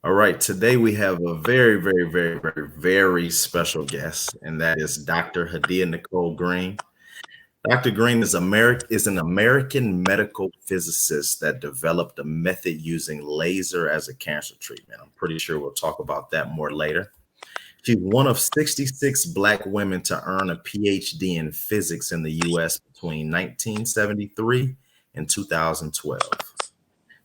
All right, today we have a very, very, very, very, very special guest, and that is Dr. Hadiyah-Nicole Green. Dr. Green is an American medical physicist that developed a method using laser as a cancer treatment. I'm pretty sure we'll talk about that more later. She's one of 66 Black women to earn a PhD in physics in the US between 1973 and 2012.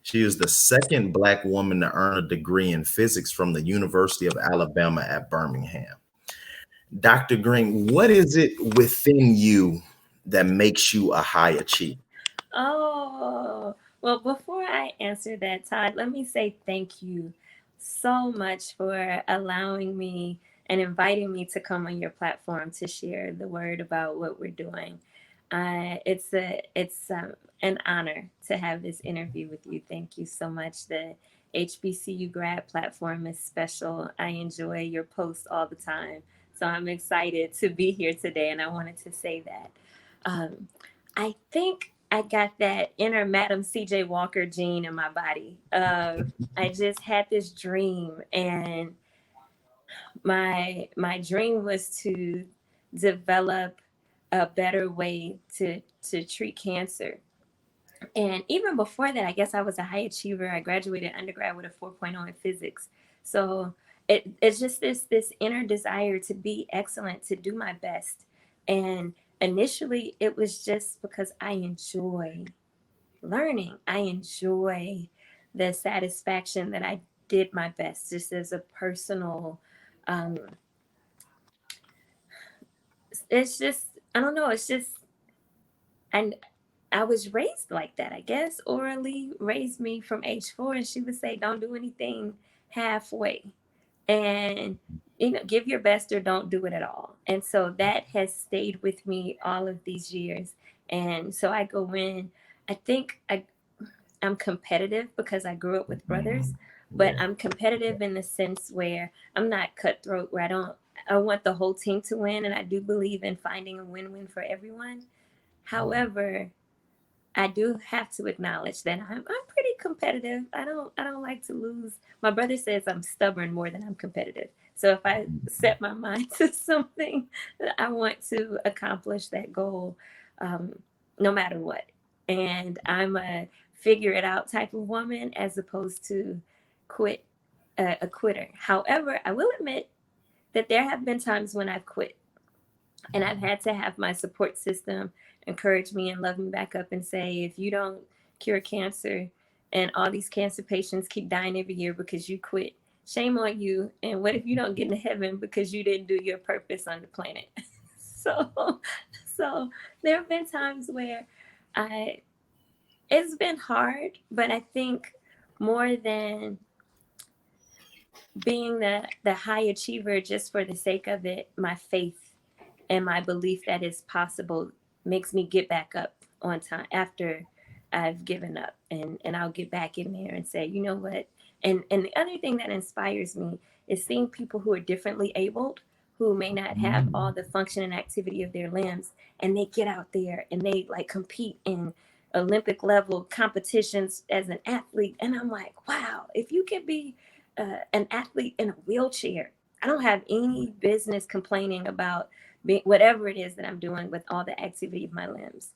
She is the second Black woman to earn a degree in physics from the University of Alabama at Birmingham. Dr. Green, what is it within you that makes you a high achiever? Oh, well, before I answer that, Todd, let me say thank you so much for allowing me and inviting me to come on your platform to share the word about what we're doing. It's an honor to have this interview with you. Thank you so much. The HBCU grad platform is special. I enjoy your posts all the time. So I'm excited to be here today, and I wanted to say that. Um, I think I got that inner Madam CJ Walker gene in my body. I just had this dream, and my dream was to develop a better way to treat cancer. And even before that, I guess I was a high achiever. I graduated undergrad with a 4.0 in physics. So it's just this inner desire to be excellent, to do my best. And initially, it was just because I enjoy learning. I enjoy the satisfaction that I did my best, just as a personal. Um, it's just I don't know. It's just and I was raised like that, I guess. Ora Lee raised me from age 4, and she would say, "Don't do anything halfway, and give your best or don't do it at all." And so that has stayed with me all of these years. And so I go in. I think I'm competitive because I grew up with brothers, but Yeah. I'm competitive in the sense where I'm not cutthroat. Where I don't. I want the whole team to win, and I do believe in finding a win-win for everyone. However, I do have to acknowledge that I'm pretty competitive. I don't like to lose. My brother says I'm stubborn more than I'm competitive. So if I set my mind to something, I want to accomplish that goal, um, no matter what. And I'm a figure it out type of woman as opposed to quit a quitter. However, I will admit that there have been times when I've quit, and I've had to have my support system encourage me and love me back up and say, if you don't cure cancer and all these cancer patients keep dying every year because you quit, shame on you. And what if you don't get into heaven because you didn't do your purpose on the planet? so, so there have been times where I, it's been hard, but I think more than being the high achiever just for the sake of it, my faith and my belief that it's possible makes me get back up on time after I've given up, and I'll get back in there and say, you know what? And the other thing that inspires me is seeing people who are differently abled, who may not have all the function and activity of their limbs, and they get out there and they like compete in Olympic level competitions as an athlete. And I'm like, wow, if you can be an athlete in a wheelchair, I don't have any business complaining about whatever it is that I'm doing with all the activity of my limbs.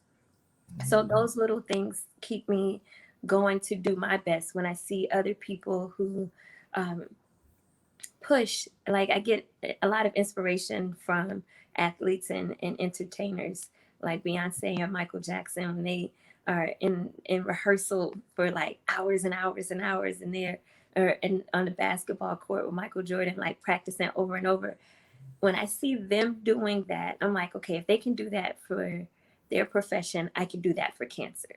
So those little things keep me going to do my best when I see other people who um, push. Like I get a lot of inspiration from athletes and entertainers like Beyonce and Michael Jackson when they are in rehearsal for like hours and hours and hours, and they're or in, on the basketball court with Michael Jordan, like practicing over and over. When I see them doing that, I'm like, okay, if they can do that for their profession, I can do that for cancer.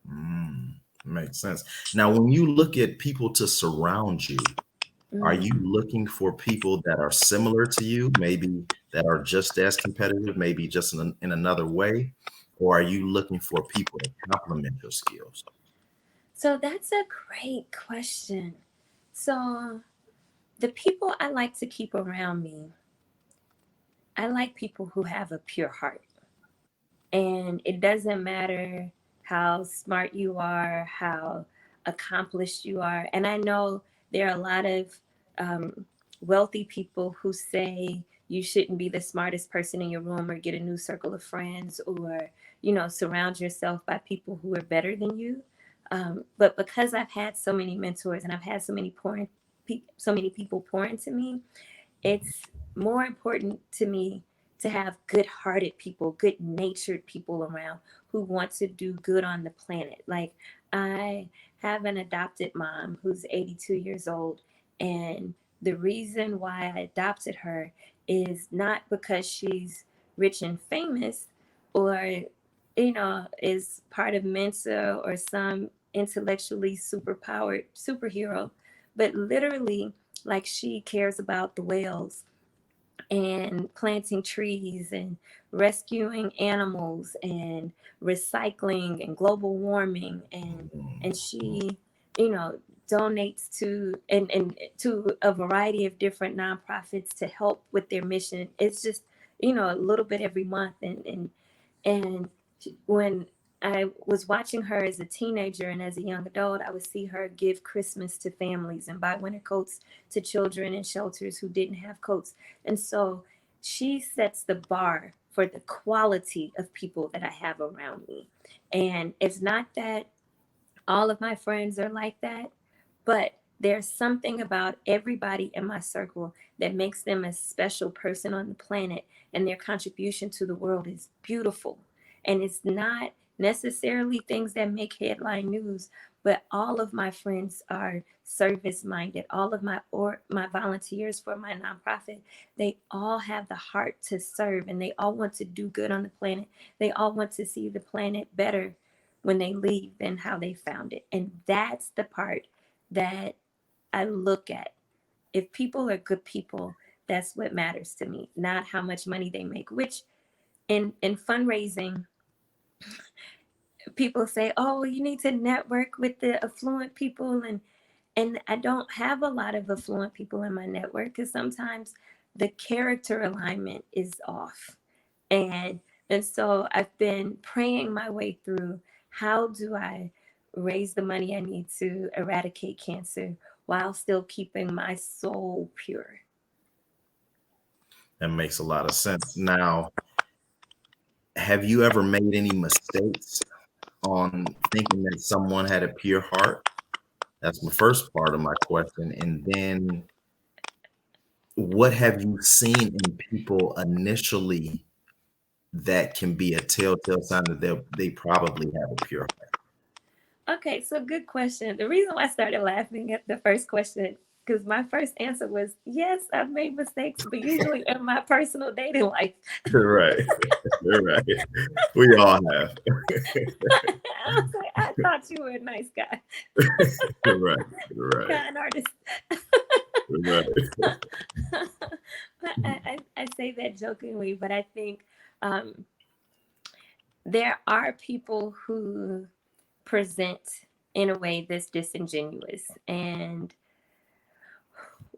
Mm, makes sense. Now, when you look at people to surround you, are you Mm. looking for people that are similar to you, maybe that are just as competitive, maybe just in another way? Or are you looking for people to complement your skills? So that's a great question. So the people I like to keep around me, I like people who have a pure heart. And it doesn't matter how smart you are, how accomplished you are. And I know there are a lot of um, wealthy people who say you shouldn't be the smartest person in your room, or get a new circle of friends, or surround yourself by people who are better than you. But because I've had so many mentors, and I've had so many people pour into me, it's more important to me to have good-hearted people, good-natured people around who want to do good on the planet. Like, I have an adopted mom who's 82 years old, and the reason why I adopted her is not because she's rich and famous, or is part of Mensa or some intellectually superpowered superhero, but literally, like, she cares about the whales and planting trees and rescuing animals and recycling and global warming, and she you know donates to and to a variety of different nonprofits to help with their mission. It's just a little bit every month, and when I was watching her as a teenager and as a young adult, I would see her give Christmas to families and buy winter coats to children in shelters who didn't have coats. And so she sets the bar for the quality of people that I have around me. And it's not that all of my friends are like that, but there's something about everybody in my circle that makes them a special person on the planet, and their contribution to the world is beautiful. And it's not necessarily things that make headline news, but all of my friends are service minded. All of my volunteers for my nonprofit, they all have the heart to serve, and they all want to do good on the planet. They all want to see the planet better when they leave than how they found it. And that's the part that I look at. If people are good people, that's what matters to me, not how much money they make. Which in fundraising, people say, "Oh, you need to network with the affluent people," and I don't have a lot of affluent people in my network, because sometimes the character alignment is off. And and so I've been praying my way through, how do I raise the money I need to eradicate cancer while still keeping my soul pure. That makes a lot of sense. Now, have you ever made any mistakes on thinking that someone had a pure heart? That's the first part of my question. And then what have you seen in people initially that can be a telltale sign that they probably have a pure heart? Okay, so good question. The reason why I started laughing at the first question, because my first answer was yes, I've made mistakes, but usually in my personal dating life. Right. Right. We all have. I was like, I thought you were a nice guy, Right. Right. kind artist. Right. But I say that jokingly, but I think um, there are people who present in a way that's disingenuous. And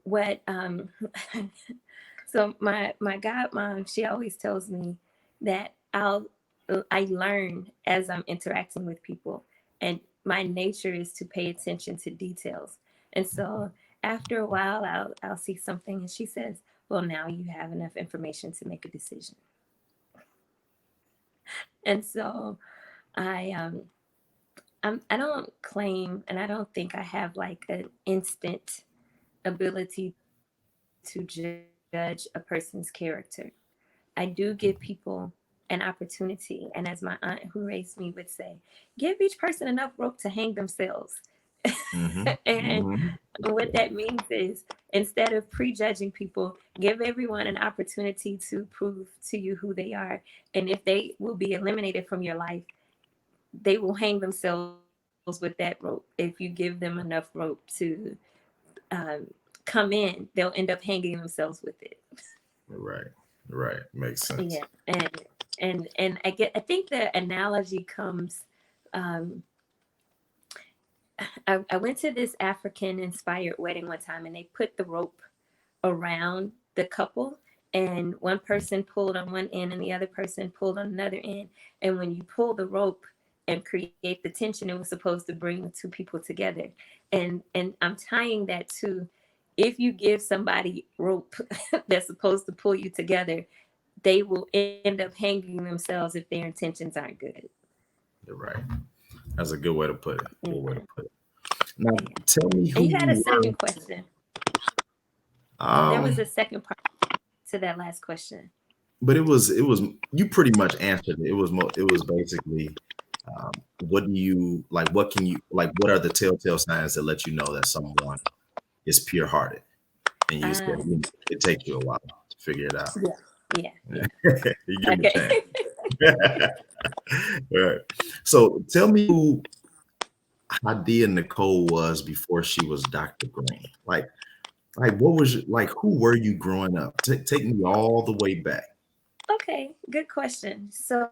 what so my godmom, she always tells me that I learn as I'm interacting with people, and my nature is to pay attention to details. And so after a while, I'll see something, and she says, well, now you have enough information to make a decision. And so I I don't claim, and I don't think I have like an instant ability to judge a person's character. I do give people an opportunity, and as my aunt who raised me would say, give each person enough rope to hang themselves. Hmm. And Hmm. what that means is, instead of prejudging people, give everyone an opportunity to prove to you who they are. And if they will be eliminated from your life, they will hang themselves with that rope. If you give them enough rope to um, come in, they'll end up hanging themselves with it. Right. Right. Makes Yeah, sense. and I think the analogy comes. Um, I went to this African inspired wedding one time, and they put the rope around the couple, and one person pulled on one end and the other person pulled on another end. And when you pull the rope, and create the tension. It was supposed to bring the two people together. And I'm tying that to, if you give somebody rope that's supposed to pull you together, they will end up hanging themselves if their intentions aren't good. You're right. That's a good way to put it. Good way to Yeah. put it. Now, Yeah. tell me And who you had a you were. second question. There was Um, a second part to that last question. but it was you pretty much answered it. It was basically, what do you like? What can you like? What are the telltale signs that let you know that someone is pure-hearted? And you said Uh, it takes you a while to figure it out. yeah, yeah, yeah. You give me a Okay. chance. All right. So tell me who Hadiyah Nicole was before she was Dr. Green. Like what was like? Who were you growing up? Take me all the way back. Okay, good question. So,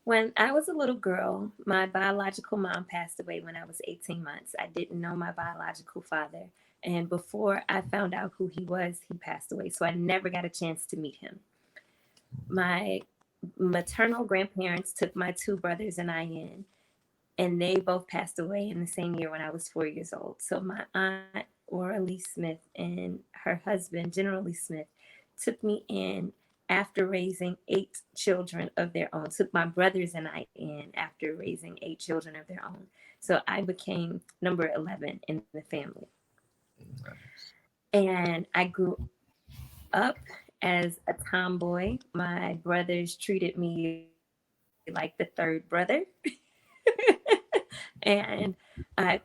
when I was a little girl, my biological mom passed away when I was 18 months. I didn't know my biological father. And before I found out who he was, he passed away. So I never got a chance to meet him. My maternal grandparents took my two brothers and I in, and they both passed away in the same year when I was 4 years old. So my aunt, Ora Lee Smith, and her husband, General Lee Smith, took me in after raising 8 children of their own, took my brothers and I in after raising 8 children of their own. So I became number 11 in the family. And I grew up as a tomboy. My brothers treated me like the third brother. And I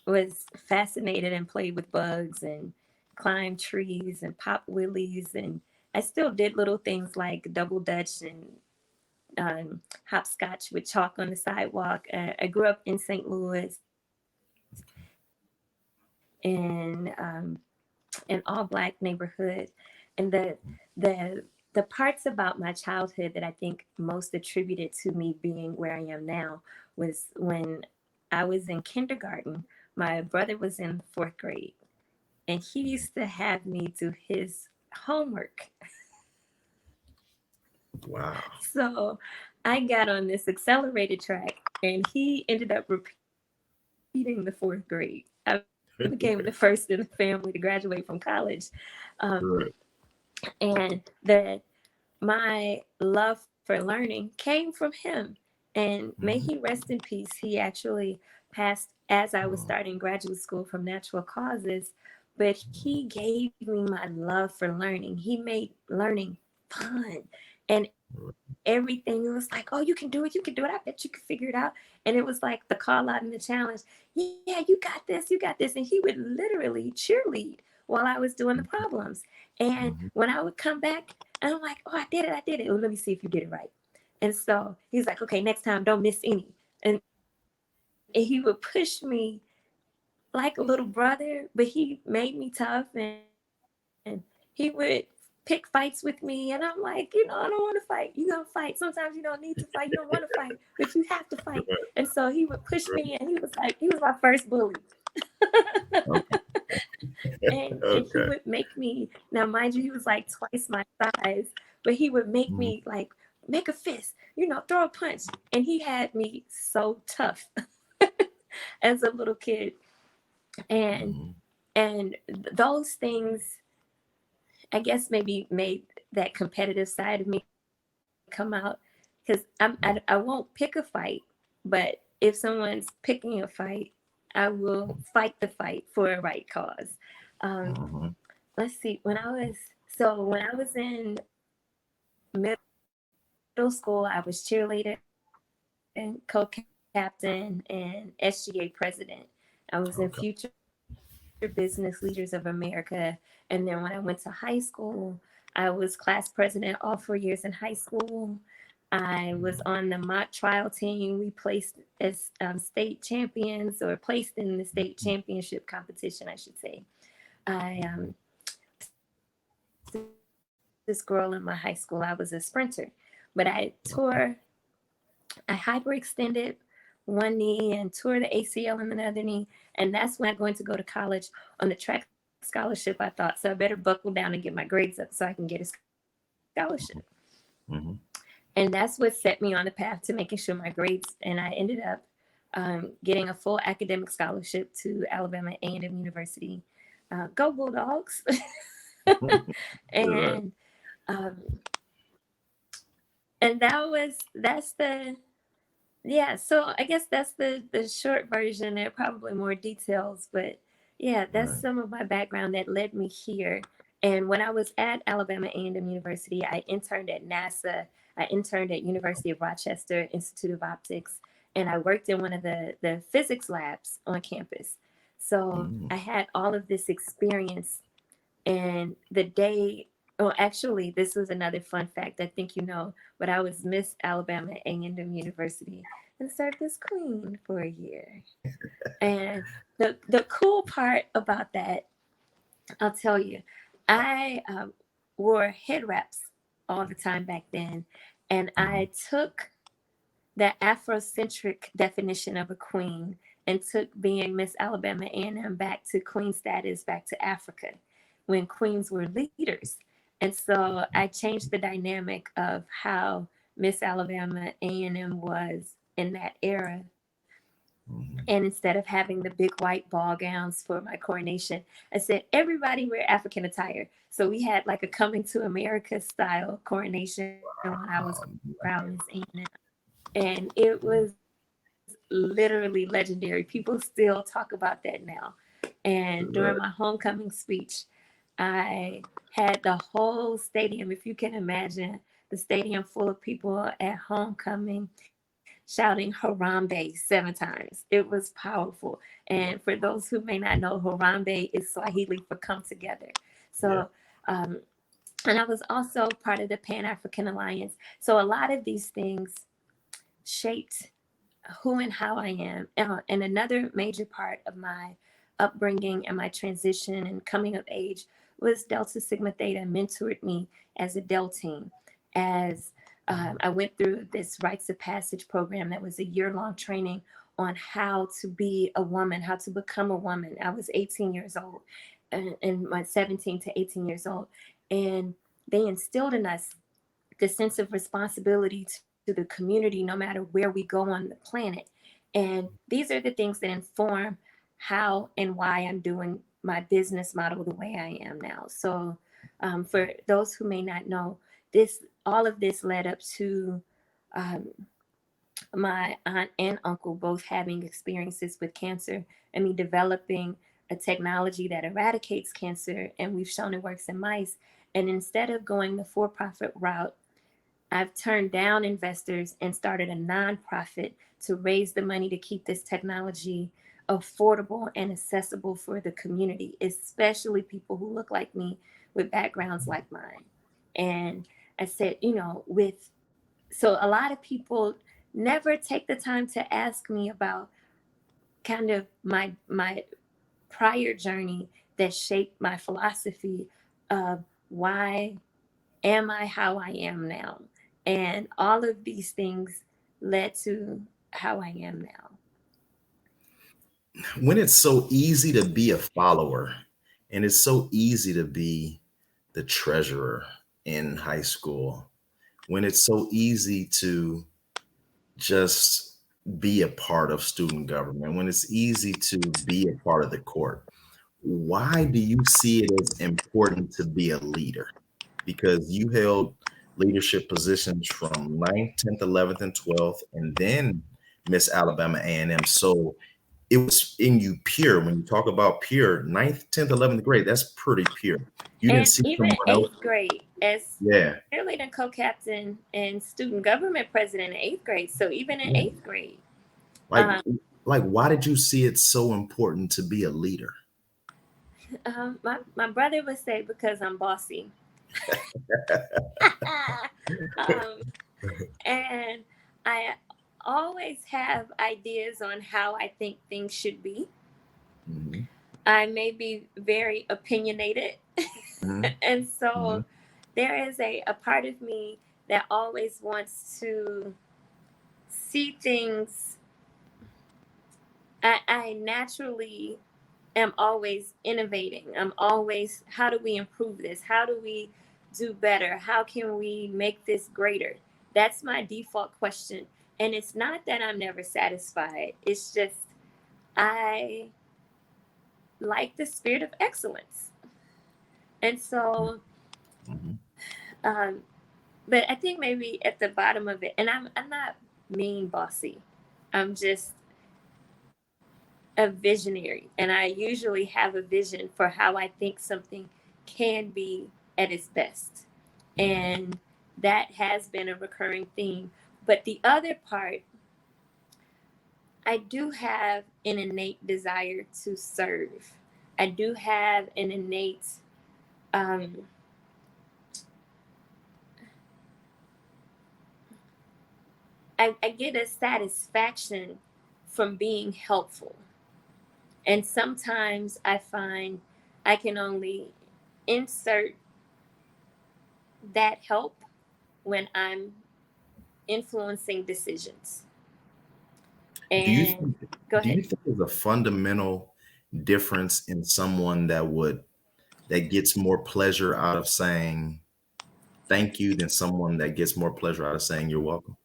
was fascinated and played with bugs and climbed trees and popped willies. And I still did little things like double dutch and hopscotch with chalk on the sidewalk. I grew up in St. Louis in an all black neighborhood, and the parts about my childhood that I think most attributed to me being where I am now was when I was in kindergarten. My brother was in fourth grade, and he used to have me do his homework. Wow. So I got on this accelerated track, and he ended up repeating the fourth grade. I became the first in the family to graduate from college. Um, Right. and that my love for learning came from him. And may he Mhm. rest in peace. He actually passed as I was Oh, starting graduate school from natural causes, but he gave me my love for learning. He made learning fun. And everything, it was like, oh, you can do it, you can do it. I bet you can figure it out. And it was like the call out and the challenge. Yeah, you got this, you got this. And he would literally cheerlead while I was doing the problems. And mhm. when I would come back, and I'm like, oh, I did it, I did it. Well, let me see if you did it right. And so he's like, okay, next time, don't miss any. And he would push me like a little brother, but he made me tough, and he would pick fights with me. And I'm like, I don't want to fight. You gonna fight. Sometimes you don't need to fight. You don't want to fight, but you have to fight. And so he would push me, and he was my first bully. Okay. And he would Okay. make me, now mind you, he was like twice my size, but he would make Mhm. me like make a fist, throw a punch. And he had me so tough as a little kid. and Mhm. and those things, I guess, maybe made that competitive side of me come out, because I won't pick a fight, but if someone's picking a fight, I will fight the fight for a right cause. um, Mhm. let's see, when I was in middle school, I was cheerleader, co-captain, and SGA president. I was in Future Business Leaders of Okay. America. And then when I went to high school, I was class president all 4 years in high school. I was on the mock trial team. We placed as state champions, or placed in the state championship competition, I should say. I was this girl in my high school. I was a sprinter, but I hyperextended one knee and tore the ACL in the other knee. And that's when I got going to go to college on the track scholarship. I thought, so I better buckle down and get my grades up so I can get a scholarship. Mhm. And And that's what set me on the path to making sure my grades, and I ended up getting a full academic scholarship to Alabama A&M University. Go Bulldogs! Right. and um, and that's the yeah. So I guess that's the short version. There are probably more details, but yeah, that's Right. some of my background that led me here. And when I was at Alabama A&M University, I interned at NASA. I interned at University of Rochester Institute of Optics, and I worked in one of the physics labs on campus. So Mm. I had all of this experience. And the day, oh, actually, this was another fun fact. I think you know, but I was Miss Alabama A&M University and served as queen for a year. And the cool part about that, I'll tell you, I wore head wraps all the time back then, and Mhm. I took the Afrocentric definition of a queen and took being Miss Alabama A&M back to queen status, back to Africa, when queens were leaders. And so I changed the dynamic of how Miss Alabama A&M was in that era. Mhm. And instead of having the big white ball gowns for my coronation, I said, everybody wear African attire. So we had like a coming to America style coronation when I was crowned Miss A&M. And it was literally legendary. People still talk about that now. And during my Right. homecoming speech, I had the whole stadium, if you can imagine, the stadium full of people at homecoming shouting Harambe 7 times. It was powerful. And for those who may not know, Harambe is Swahili for come together. Yeah. So, um, and I was also part of the Pan African Alliance. So a lot of these things shaped who and how I am. And another major part of my upbringing and my transition and coming of age was Delta Sigma Theta mentored me as a Deltine. As I went through this rites of passage program that was a year-long training on how to be a woman, how to become a woman. I was 18 years old, and my 17 to 18 years old, and they instilled in us the sense of responsibility to the community no matter where we go on the planet. And these are the things that inform how and why I'm doing my business model the way I am now. So, for those who may not know, this all of this led up to um, my aunt and uncle both having experiences with cancer and me developing a technology that eradicates cancer, and we've shown it works in mice. And instead of going the for-profit route, I've turned down investors and started a nonprofit to raise the money to keep this technology affordable and accessible for the community, especially people who look like me with backgrounds like mine. And I said, with so a lot of people never take the time to ask me about kind of my prior journey that shaped my philosophy of why am I how I am now? And all of these things led to how I am now. When it's so easy to be a follower and it's so easy to be the treasurer in high school, when it's so easy to just be a part of student government, when it's easy to be a part of the court, why do you see it as important to be a leader? Because you held leadership positions from ninth, 10th, 11th, and 12th, and then Miss Alabama A&M. So it was in you pure. When you talk about pure, ninth, 10th, 11th grade, that's pretty pure. You didn't And see even someone else. eighth grade, as Yeah. cheerleader co-captain and student government president in eighth grade. So even in Yeah. eighth grade, Like, um, like, why did you see it so important to be a leader? my brother would say because I'm bossy. um, and I always have ideas on how I think things should be. Mhm, I may be very opinionated. mhm, And mhm. so there is a part of me that always wants to see things. I naturally am always innovating. I'm always, how do we improve this? How do we do better? How can we make this greater? That's my default question. And it's not that I'm never satisfied. It's just I like the spirit of excellence. And so, Mhm. um, but I think maybe at the bottom of it, and I'm not mean bossy. I'm just a visionary, and I usually have a vision for how I think something can be at its best. And that has been a recurring theme. But the other part, I do have an innate desire to serve. I do have an innate, um, I get a satisfaction from being helpful. And sometimes I find I can only insert that help when I'm influencing decisions. Do you And think go do ahead. you think there's a fundamental difference in someone that gets more pleasure out of saying thank you than someone that gets more pleasure out of saying you're welcome?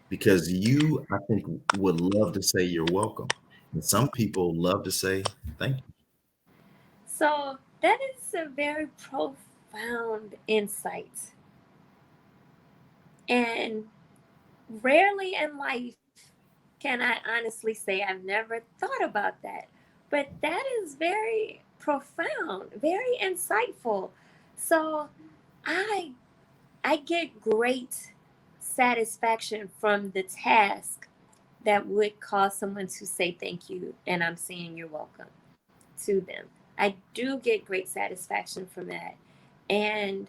Because you, I think, would love to say you're welcome. And some people love to say thank you. So that is a very profound insight. And rarely in life can I honestly say I've never thought about that. But that is very profound, very insightful. So I I get great satisfaction from the task that would cause someone to say thank you and I'm saying you're welcome to them. I do get great satisfaction from that. And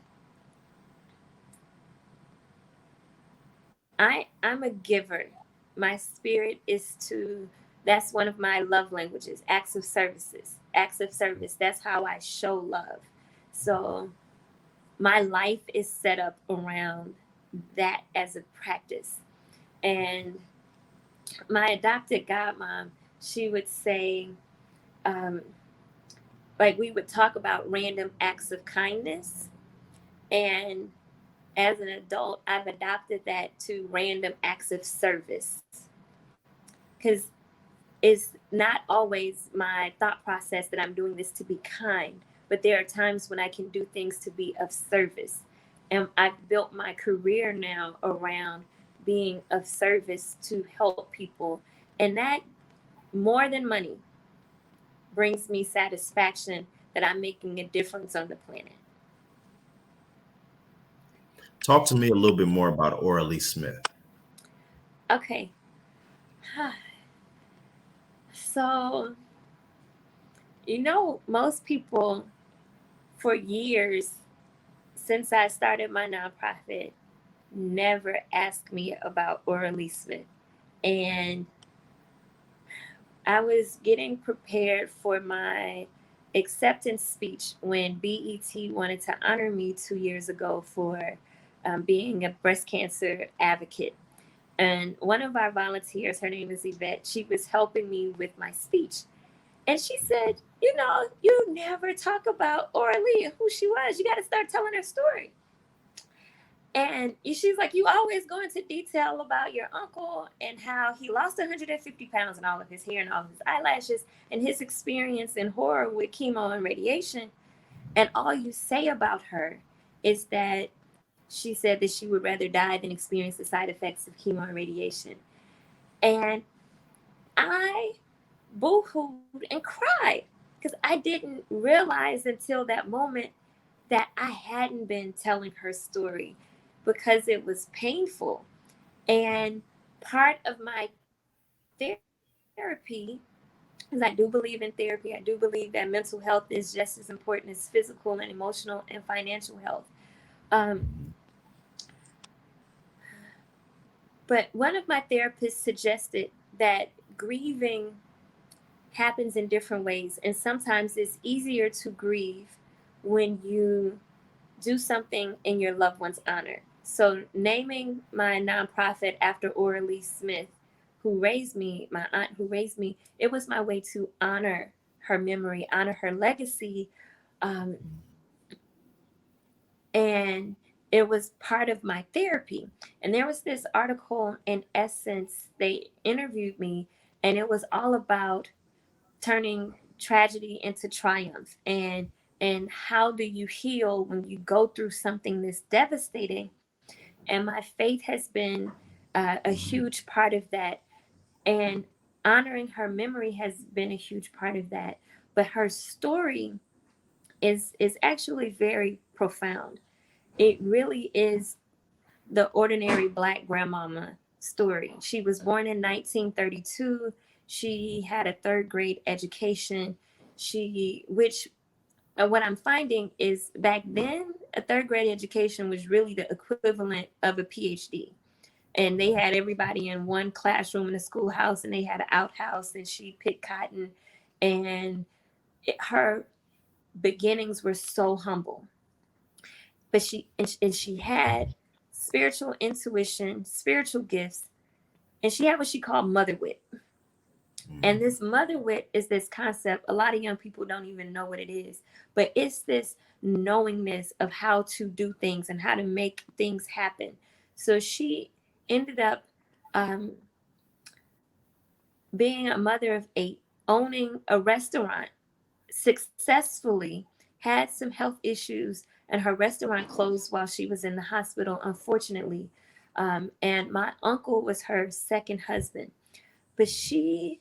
I'm a giver. My spirit is to that's one of my love languages, acts of services. Acts of service. That's how I show love. So my life is set up around that as a practice. And my adopted godmom, she would say, um, like we would talk about random acts of kindness. And as an adult, I've adopted that to random acts of service. Because it's not always my thought process that I'm doing this to be kind, but there are times when I can do things to be of service. And I've built my career now around being of service to help people. And that, more than money, brings me satisfaction that I'm making a difference on the planet. Talk to me a little bit more about Ora Lee Smith. Okay. So, most people for years since I started my nonprofit never asked me about Ora Lee Smith. And I was getting prepared for my acceptance speech when BET wanted to honor me 2 years ago for being a breast cancer advocate. And one of our volunteers, her name is Yvette, she was helping me with my speech. And she said, you never talk about Ora Lee and who she was. You got to start telling her story. And she's like, you always go into detail about your uncle and how he lost 150 pounds and all of his hair and all of his eyelashes and his experience in horror with chemo and radiation. And all you say about her is that she said that she would rather die than experience the side effects of chemo and radiation. And I boo-hooed and cried because I didn't realize until that moment that I hadn't been telling her story because it was painful. And part of my therapy, because I do believe in therapy, I do believe that mental health is just as important as physical and emotional and financial health. Um, but one of my therapists suggested that grieving happens in different ways. And sometimes it's easier to grieve when you do something in your loved one's honor. So, naming my nonprofit after Ora Lee Smith, who raised me, my aunt who raised me, it was my way to honor her memory, honor her legacy. Um, and it was part of my therapy. And there was this article, in essence, they interviewed me, and it was all about turning tragedy into triumph, and how do you heal when you go through something this devastating. And my faith has been a huge part of that, and honoring her memory has been a huge part of that. But her story is actually very profound. It really is the ordinary black grandmama story. She was born in 1932. She had a third grade education. Which what I'm finding is back then, a third grade education was really the equivalent of a PhD. And they had everybody in one classroom in a schoolhouse, and they had an outhouse, and she picked cotton. And her beginnings were so humble, but she had spiritual intuition, spiritual gifts, and she had what she called mother wit. And this mother wit is this concept. A lot of young people don't even know what it is, but it's this knowingness of how to do things and how to make things happen. So she ended up um, being a mother of 8, owning a restaurant successfully, had some health issues, and her restaurant closed while she was in the hospital, unfortunately. And my uncle was her second husband. But she,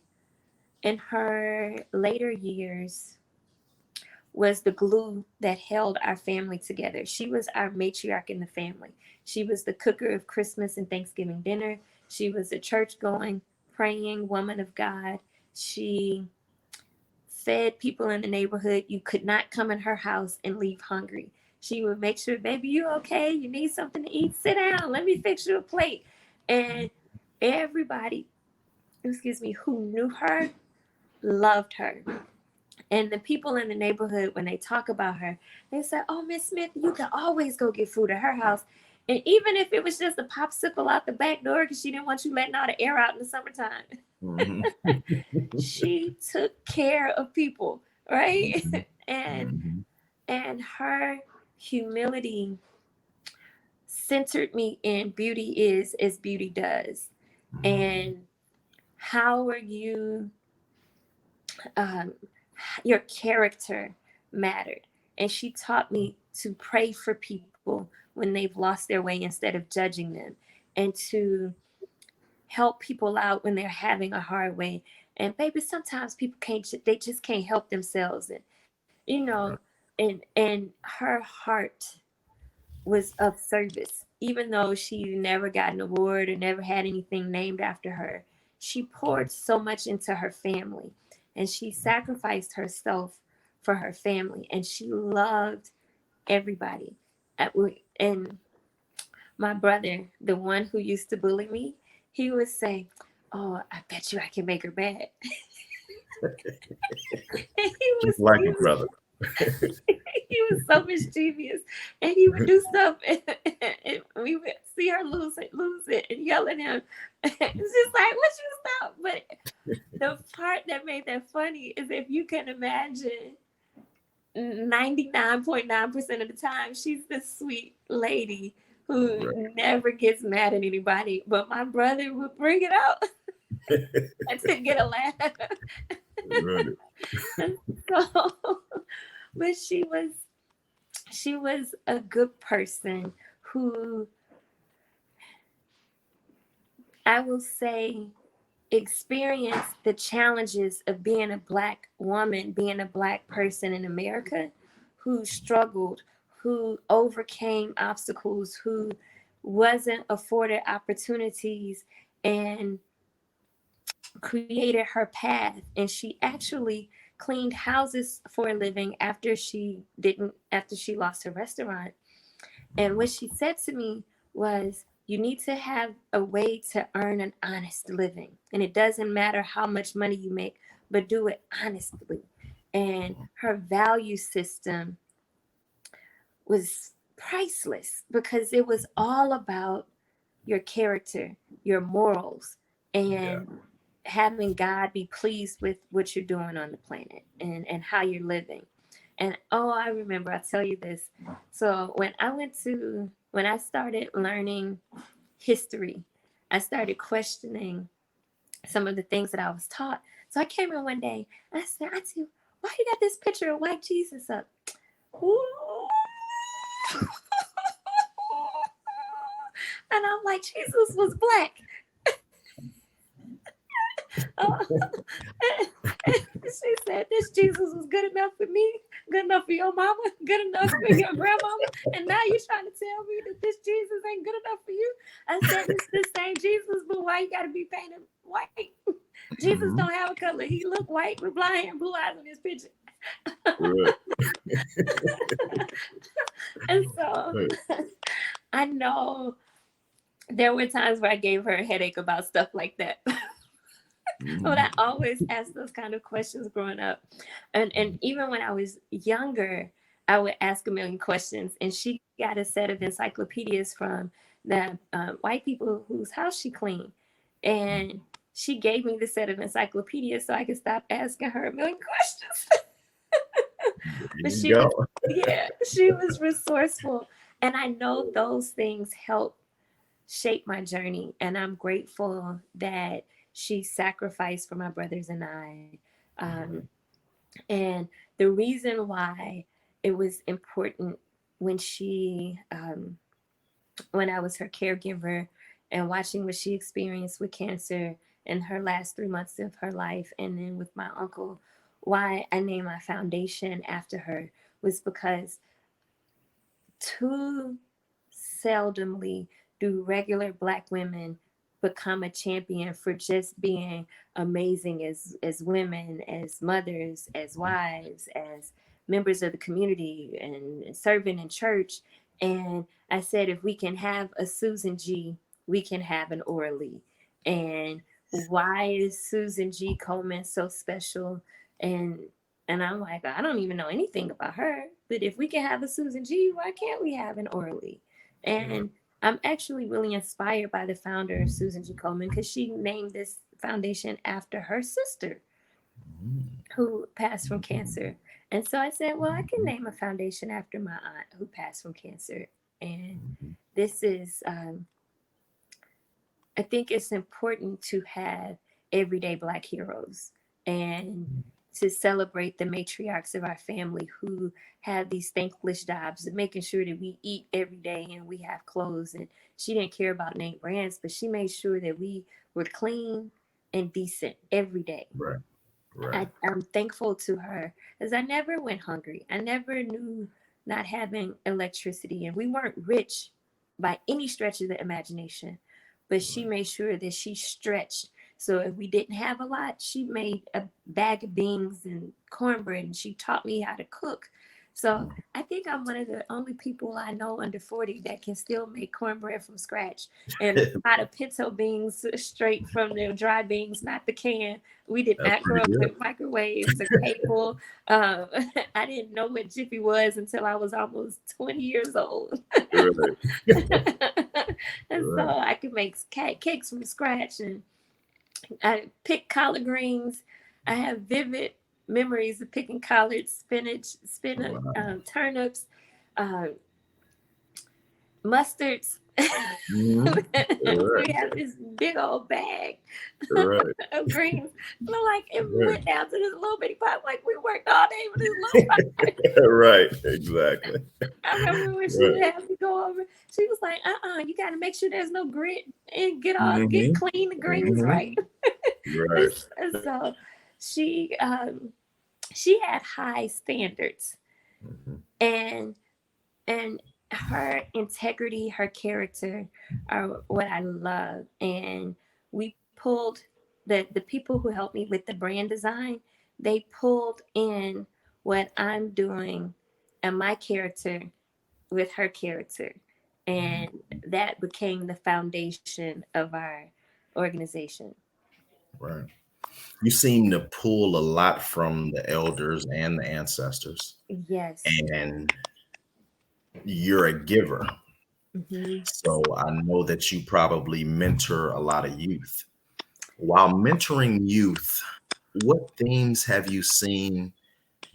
in her later years, was the glue that held our family together. She was our matriarch in the family. She was the cooker of Christmas and Thanksgiving dinner. She was a church going, praying woman of God. She fed people in the neighborhood. You could not come in her house and leave hungry. She would make sure, baby, you okay? You need something to eat? Sit down. Let me fix you a plate. And everybody, who knew her loved her. And the people in the neighborhood, when they talk about her, they say, "Oh, Miss Smith, you can always go get food at her house." And even if it was just a popsicle out the back door because she didn't want you letting all the air out in the summertime, she took care of people, right? and her humility centered me in beauty is as beauty does. And how are you, um, your character mattered. And she taught me to pray for people when they've lost their way instead of judging them, and to help people out when they're having a hard way. And baby, sometimes people can't, they just can't help themselves. And, and her heart was of service. Even though she never got an award or never had anything named after her, she poured so much into her family, and she sacrificed herself for her family, and she loved everybody. And my brother, the one who used to bully me, he would say, "Oh, I bet you I can make her mad." he Just was like he your was brother. he was so mischievous, and he would do stuff, and we would see her lose it, and yell at him. It's just like, "What you stop?" But the part that made that funny is, if you can imagine, 99.9% of the time, she's the sweet lady who Right. never gets mad at anybody. But my brother would bring it out to get a laugh. Right. So, but she was a good person who, I will say, experienced the challenges of being a black woman, being a black person in America, who struggled, who overcame obstacles, who wasn't afforded opportunities, and created her path. And she actually cleaned houses for a living after she lost her restaurant. And what she said to me was, "You need to have a way to earn an honest living. And it doesn't matter how much money you make, but do it honestly." And her value system was priceless, because it was all about your character, your morals, Yeah. and having God be pleased with what you're doing on the planet, and how you're living. And oh, I remember, I'll tell you this. So when I went to when I started learning history, I started questioning some of the things that I was taught. So I came in one day and I said, Auntie, why you got this picture of white Jesus up? Ooh. And I'm like, Jesus was black. Oh. She said, this Jesus was good enough for me, good enough for your mama, good enough for your grandmama, and now you're trying to tell me that this Jesus ain't good enough for you? I said, it's the same Jesus, but why you got to be painted white? Jesus don't have a color. He look white with blonde hair and blue eyes in his picture. Right. And so I know there were times where I gave her a headache about stuff like that. But I always asked those kind of questions growing up. And even when I was younger, I would ask a million questions. And she got a set of encyclopedias from the white people whose house she cleaned. And she gave me the set of encyclopedias so I could stop asking her a million questions. But she was, yeah, she was resourceful. And I know those things help shape my journey. And I'm grateful that she sacrificed for my brothers and I. And the reason why it was important when when I was her caregiver and watching what she experienced with cancer in her last 3 months of her life, and then with my uncle, why I named my foundation after her was because too seldomly do regular Black women become a champion for just being amazing as women, as mothers, as wives, as members of the community, and serving in church. And I said, if we can have a Susan G, we can have an Ora Lee. And why is Susan G. Komen so special? And I'm like, I don't even know anything about her. But if we can have a Susan G, why can't we have an Ora Lee? And I'm actually really inspired by the founder of Susan G. Komen because she named this foundation after her sister who passed from cancer. And so I said, well, I can name a foundation after my aunt who passed from cancer. And this is, I think it's important to have everyday Black heroes and to celebrate the matriarchs of our family who have these thankless jobs of making sure that we eat every day and we have clothes. And she didn't care about name brands, but she made sure that we were clean and decent every day. Right. Right. I'm thankful to her because I never went hungry. I never knew not having electricity, and we weren't rich by any stretch of the imagination. But she made sure that she stretched. So if we didn't have a lot, she made a bag of beans and cornbread, and she taught me how to cook. So I think I'm one of the only people I know under 40 that can still make cornbread from scratch and a pot of pinto beans straight from the dry beans, not the can. We did That's not grow pretty up good. with microwaves or cable. I didn't know what Jiffy was until I was almost 20 years old. Right. And so I could make cakes from scratch, and I pick collard greens. I have vivid memories of picking collards, spinach, turnips, uh, mustards. We have this big old bag of greens. So like if we went down to this little bitty pot, like we worked all day with this little pot. Right, exactly. I remember when she would have me go over, she was like, you gotta make sure there's no grit and get clean the greens right. Right. And so she she had high standards, and her integrity, her character are what I love. And we pulled the people who helped me with the brand design, they pulled in what I'm doing and my character with her character. And that became the foundation of our organization. Right. You seem to pull a lot from the elders and the ancestors, Yes. and you're a giver. Mm-hmm. So I know that you probably mentor a lot of youth. While mentoring youth, what themes have you seen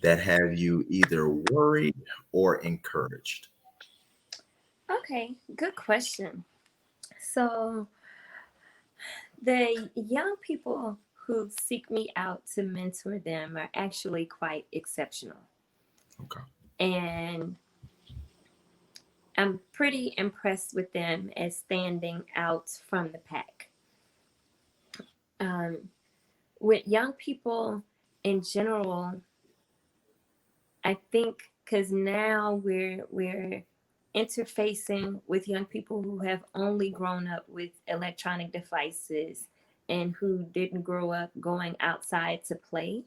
that have you either worried or encouraged? Okay, good question. So, the young people who seek me out to mentor them are actually quite exceptional. Okay. And I'm pretty impressed with them as standing out from the pack. Um, with young people in general, I think because now we're interfacing with young people who have only grown up with electronic devices and who didn't grow up going outside to play,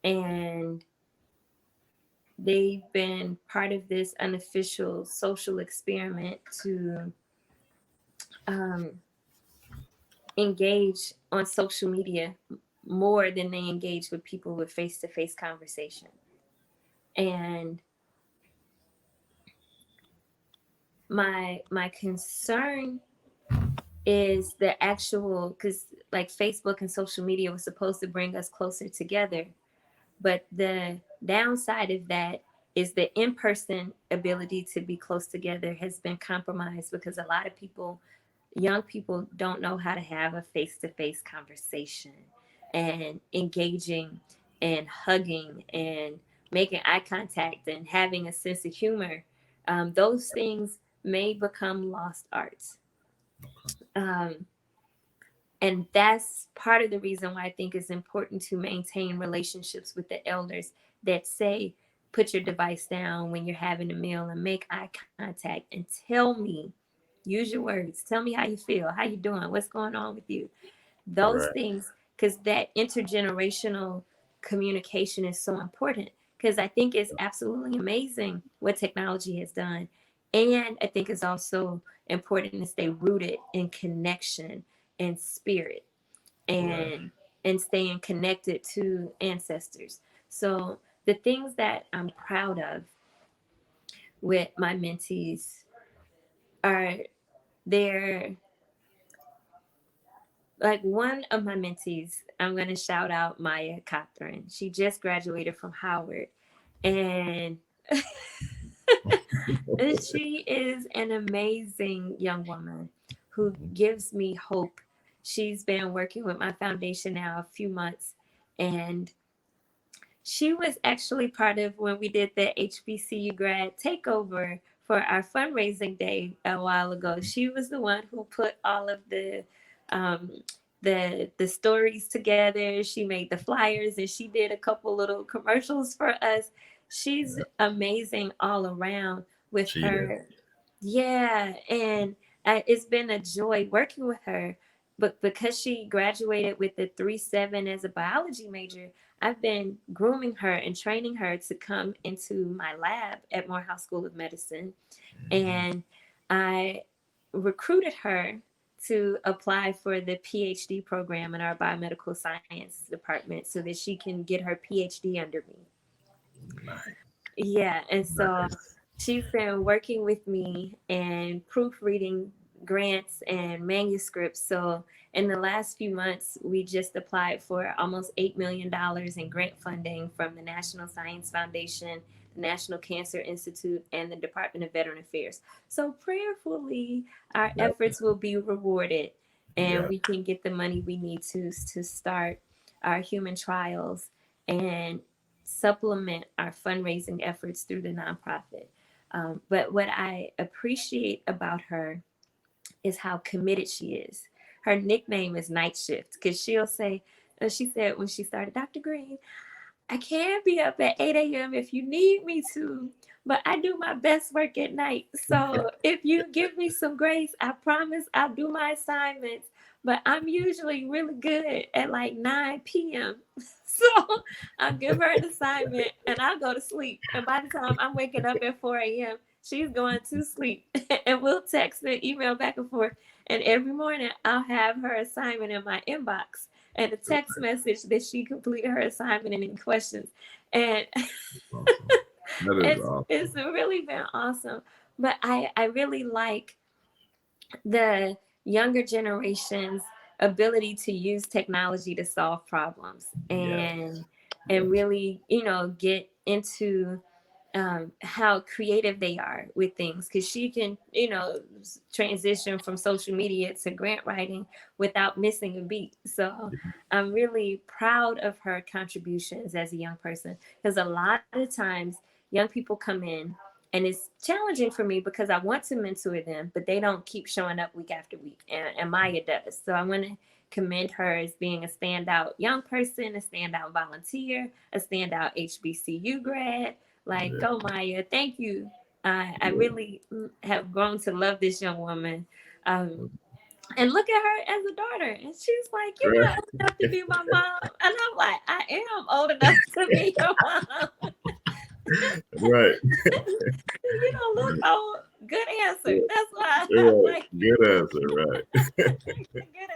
and they've been part of this unofficial social experiment to um, engage on social media more than they engage with people with face-to-face conversation. And my concern is the actual, because like Facebook and social media was supposed to bring us closer together, but the downside of that is the in-person ability to be close together has been compromised because a lot of people, young people, don't know how to have a face-to-face conversation and engaging and hugging and making eye contact and having a sense of humor. Those things may become lost arts. um, and that's part of the reason why I think it's important to maintain relationships with the elders that say, put your device down when you're having a meal and make eye contact and tell me, use your words, tell me how you feel, how you doing, what's going on with you. Those Right. things, because that intergenerational communication is so important, because I think it's absolutely amazing what technology has done. And I think it's also important to stay rooted in connection and spirit, Right. and staying connected to ancestors. So the things that I'm proud of with my mentees are, they're like, one of my mentees, I'm going to shout out Maya Catherine. She just graduated from Howard, and she is an amazing young woman who gives me hope. She's been working with my foundation now a few months, and she was actually part of when we did the HBCU grad takeover for our fundraising day a while ago. She was the one who put all of um, the stories together. She made the flyers and she did a couple little commercials for us. She's Yeah. amazing all around with She is. her. Yeah, and it's been a joy working with her. But because she graduated with the 3.7 as a biology major, I've been grooming her and training her to come into my lab at Morehouse School of Medicine. Mhm. And I recruited her to apply for the PhD program in our biomedical science department so that she can get her PhD under me. Nice. Yeah, and so Nice. she's been working with me and proofreading grants and manuscripts. So in the last few months, we just applied for almost $8 million in grant funding from the National Science Foundation, the National Cancer Institute, and the Department of Veteran Affairs. So prayerfully, our Yep. efforts will be rewarded and Yeah. we can get the money we need to start our human trials and supplement our fundraising efforts through the nonprofit. But what I appreciate about her is how committed she is. Her nickname is Night Shift because she'll say, she said when she started, Dr. Green, I can be up at 8 a.m. if you need me to, but I do my best work at night. So if you give me some grace, I promise I'll do my assignments. But I'm usually really good at like 9 p.m. So I'll give her an assignment and I'll go to sleep. And by the time I'm waking up at 4 a.m., she's going to sleep. And we'll text and email back and forth. And every morning I'll have her assignment in my inbox and a text message that she completed her assignment and any questions. And Awesome. That is it's awesome. really been awesome. But I really like the younger generation's ability to use technology to solve problems Yes. and Yes. really, get into how creative they are with things, because she can, transition from social media to grant writing without missing a beat. So I'm really proud of her contributions as a young person, because a lot of times young people come in and it's challenging for me because I want to mentor them, but they don't keep showing up week after week. And Maya does. So I want to commend her as being a standout young person, a standout volunteer, a standout HBCU grad. Like, Yeah. go Maya. Thank you. I really have grown to love this young woman. And look at her as a daughter. And she's like, you're not Right. old enough to be my mom. And I'm like, I am old enough to be your mom. Right. You don't look old. Good answer. That's why I Right. like you. Good answer. Right. Good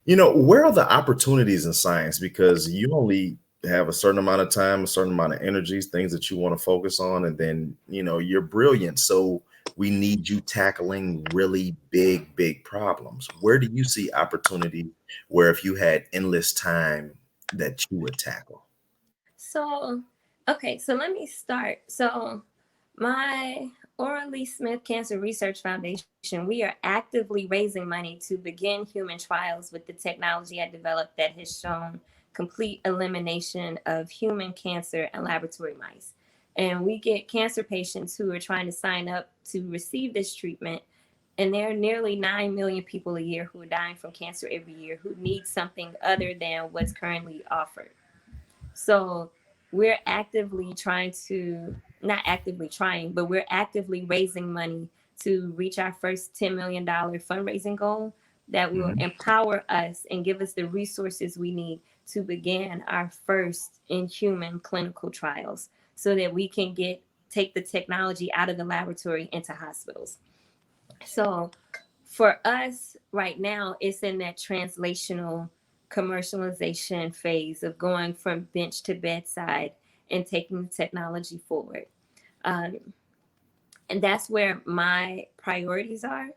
answer. Where are the opportunities in science? Because you only have a certain amount of time, a certain amount of energies, things that you want to focus on, and then you're brilliant. So we need you tackling really big, big problems. Where do you see opportunity where if you had endless time that you would tackle? So, okay, so let me start. So, my Ora Lee Cancer Research Foundation, we are actively raising money to begin human trials with the technology I developed that has shown complete elimination of human cancer in laboratory mice. And we get cancer patients who are trying to sign up to receive this treatment. And there are nearly 9 million people a year who are dying from cancer every year who need something other than what's currently offered. So we're actively trying to, not actively trying, but we're actively raising money to reach our first $10 million fundraising goal that will Mhm. empower us and give us the resources we need to begin our first in human clinical trials so that we can take the technology out of the laboratory into hospitals. So for us right now, it's in that translational commercialization phase of going from bench to bedside and taking the technology forward. Um, and that's where my priorities are.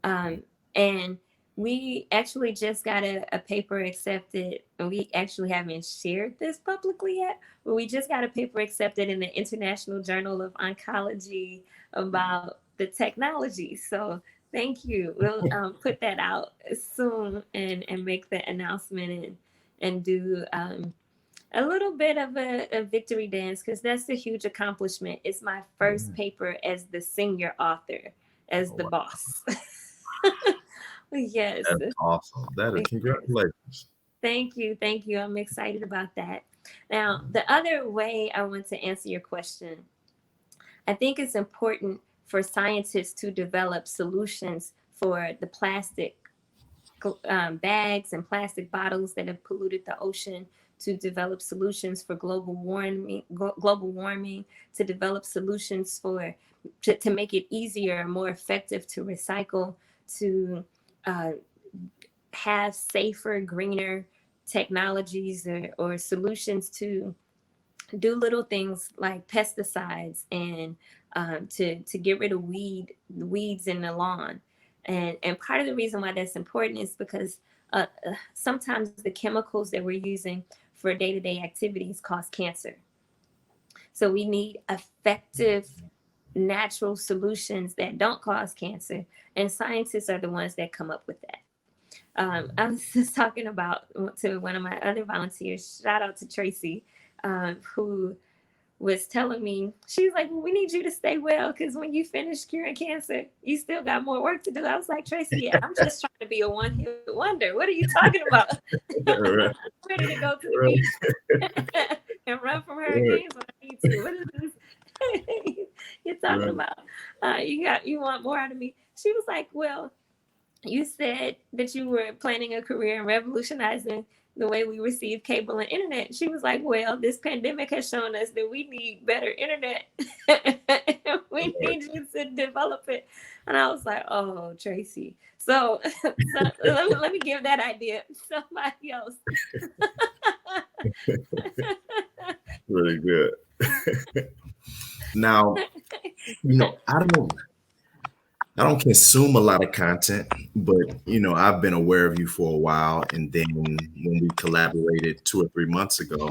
And we actually just got a paper accepted, and we actually haven't shared this publicly yet, but we just got a paper accepted in the International Journal of Oncology about the technology. So thank you. We'll put that out soon and make the announcement and do a little bit of a victory dance, because that's a huge accomplishment. It's my first paper as the senior author, as Oh, the wow. boss. Yes. That's awesome. That is Yes. congratulations. Thank you. Thank you. I'm excited about that. Now, the other way I want to answer your question, I think it's important for scientists to develop solutions for the plastic bags and plastic bottles that have polluted the ocean, to develop solutions for global warming, to develop solutions to make it easier and more effective to recycle, to uh, have safer, greener technologies or solutions to do little things like pesticides and to get rid of weeds in the lawn. And part of the reason why that's important is because sometimes the chemicals that we're using for day-to-day activities cause cancer. So we need effective natural solutions that don't cause cancer, and scientists are the ones that come up with that. I was just talking about to one of my other volunteers, shout out to Tracy, who was telling me, she's like, well, we need you to stay well, because when you finish curing cancer, you still got more work to do. I was like, Tracy, yeah, I'm just trying to be a one-hit wonder. What are you talking about? Right. I'm ready to go to the Right. beach and run from Right. hurricanes when I need to. What is this you're talking Right. about? You want more out of me? She was like, well, you said that you were planning a career in revolutionizing the way we receive cable and internet. She was like, well, this pandemic has shown us that we need better internet. We need you to develop it. And I was like, oh, Tracy. So let me give that idea to somebody else. Really good. Now, you know, I don't I don't consume a lot of content, but I've been aware of you for a while. And then when we collaborated 2 or 3 months ago,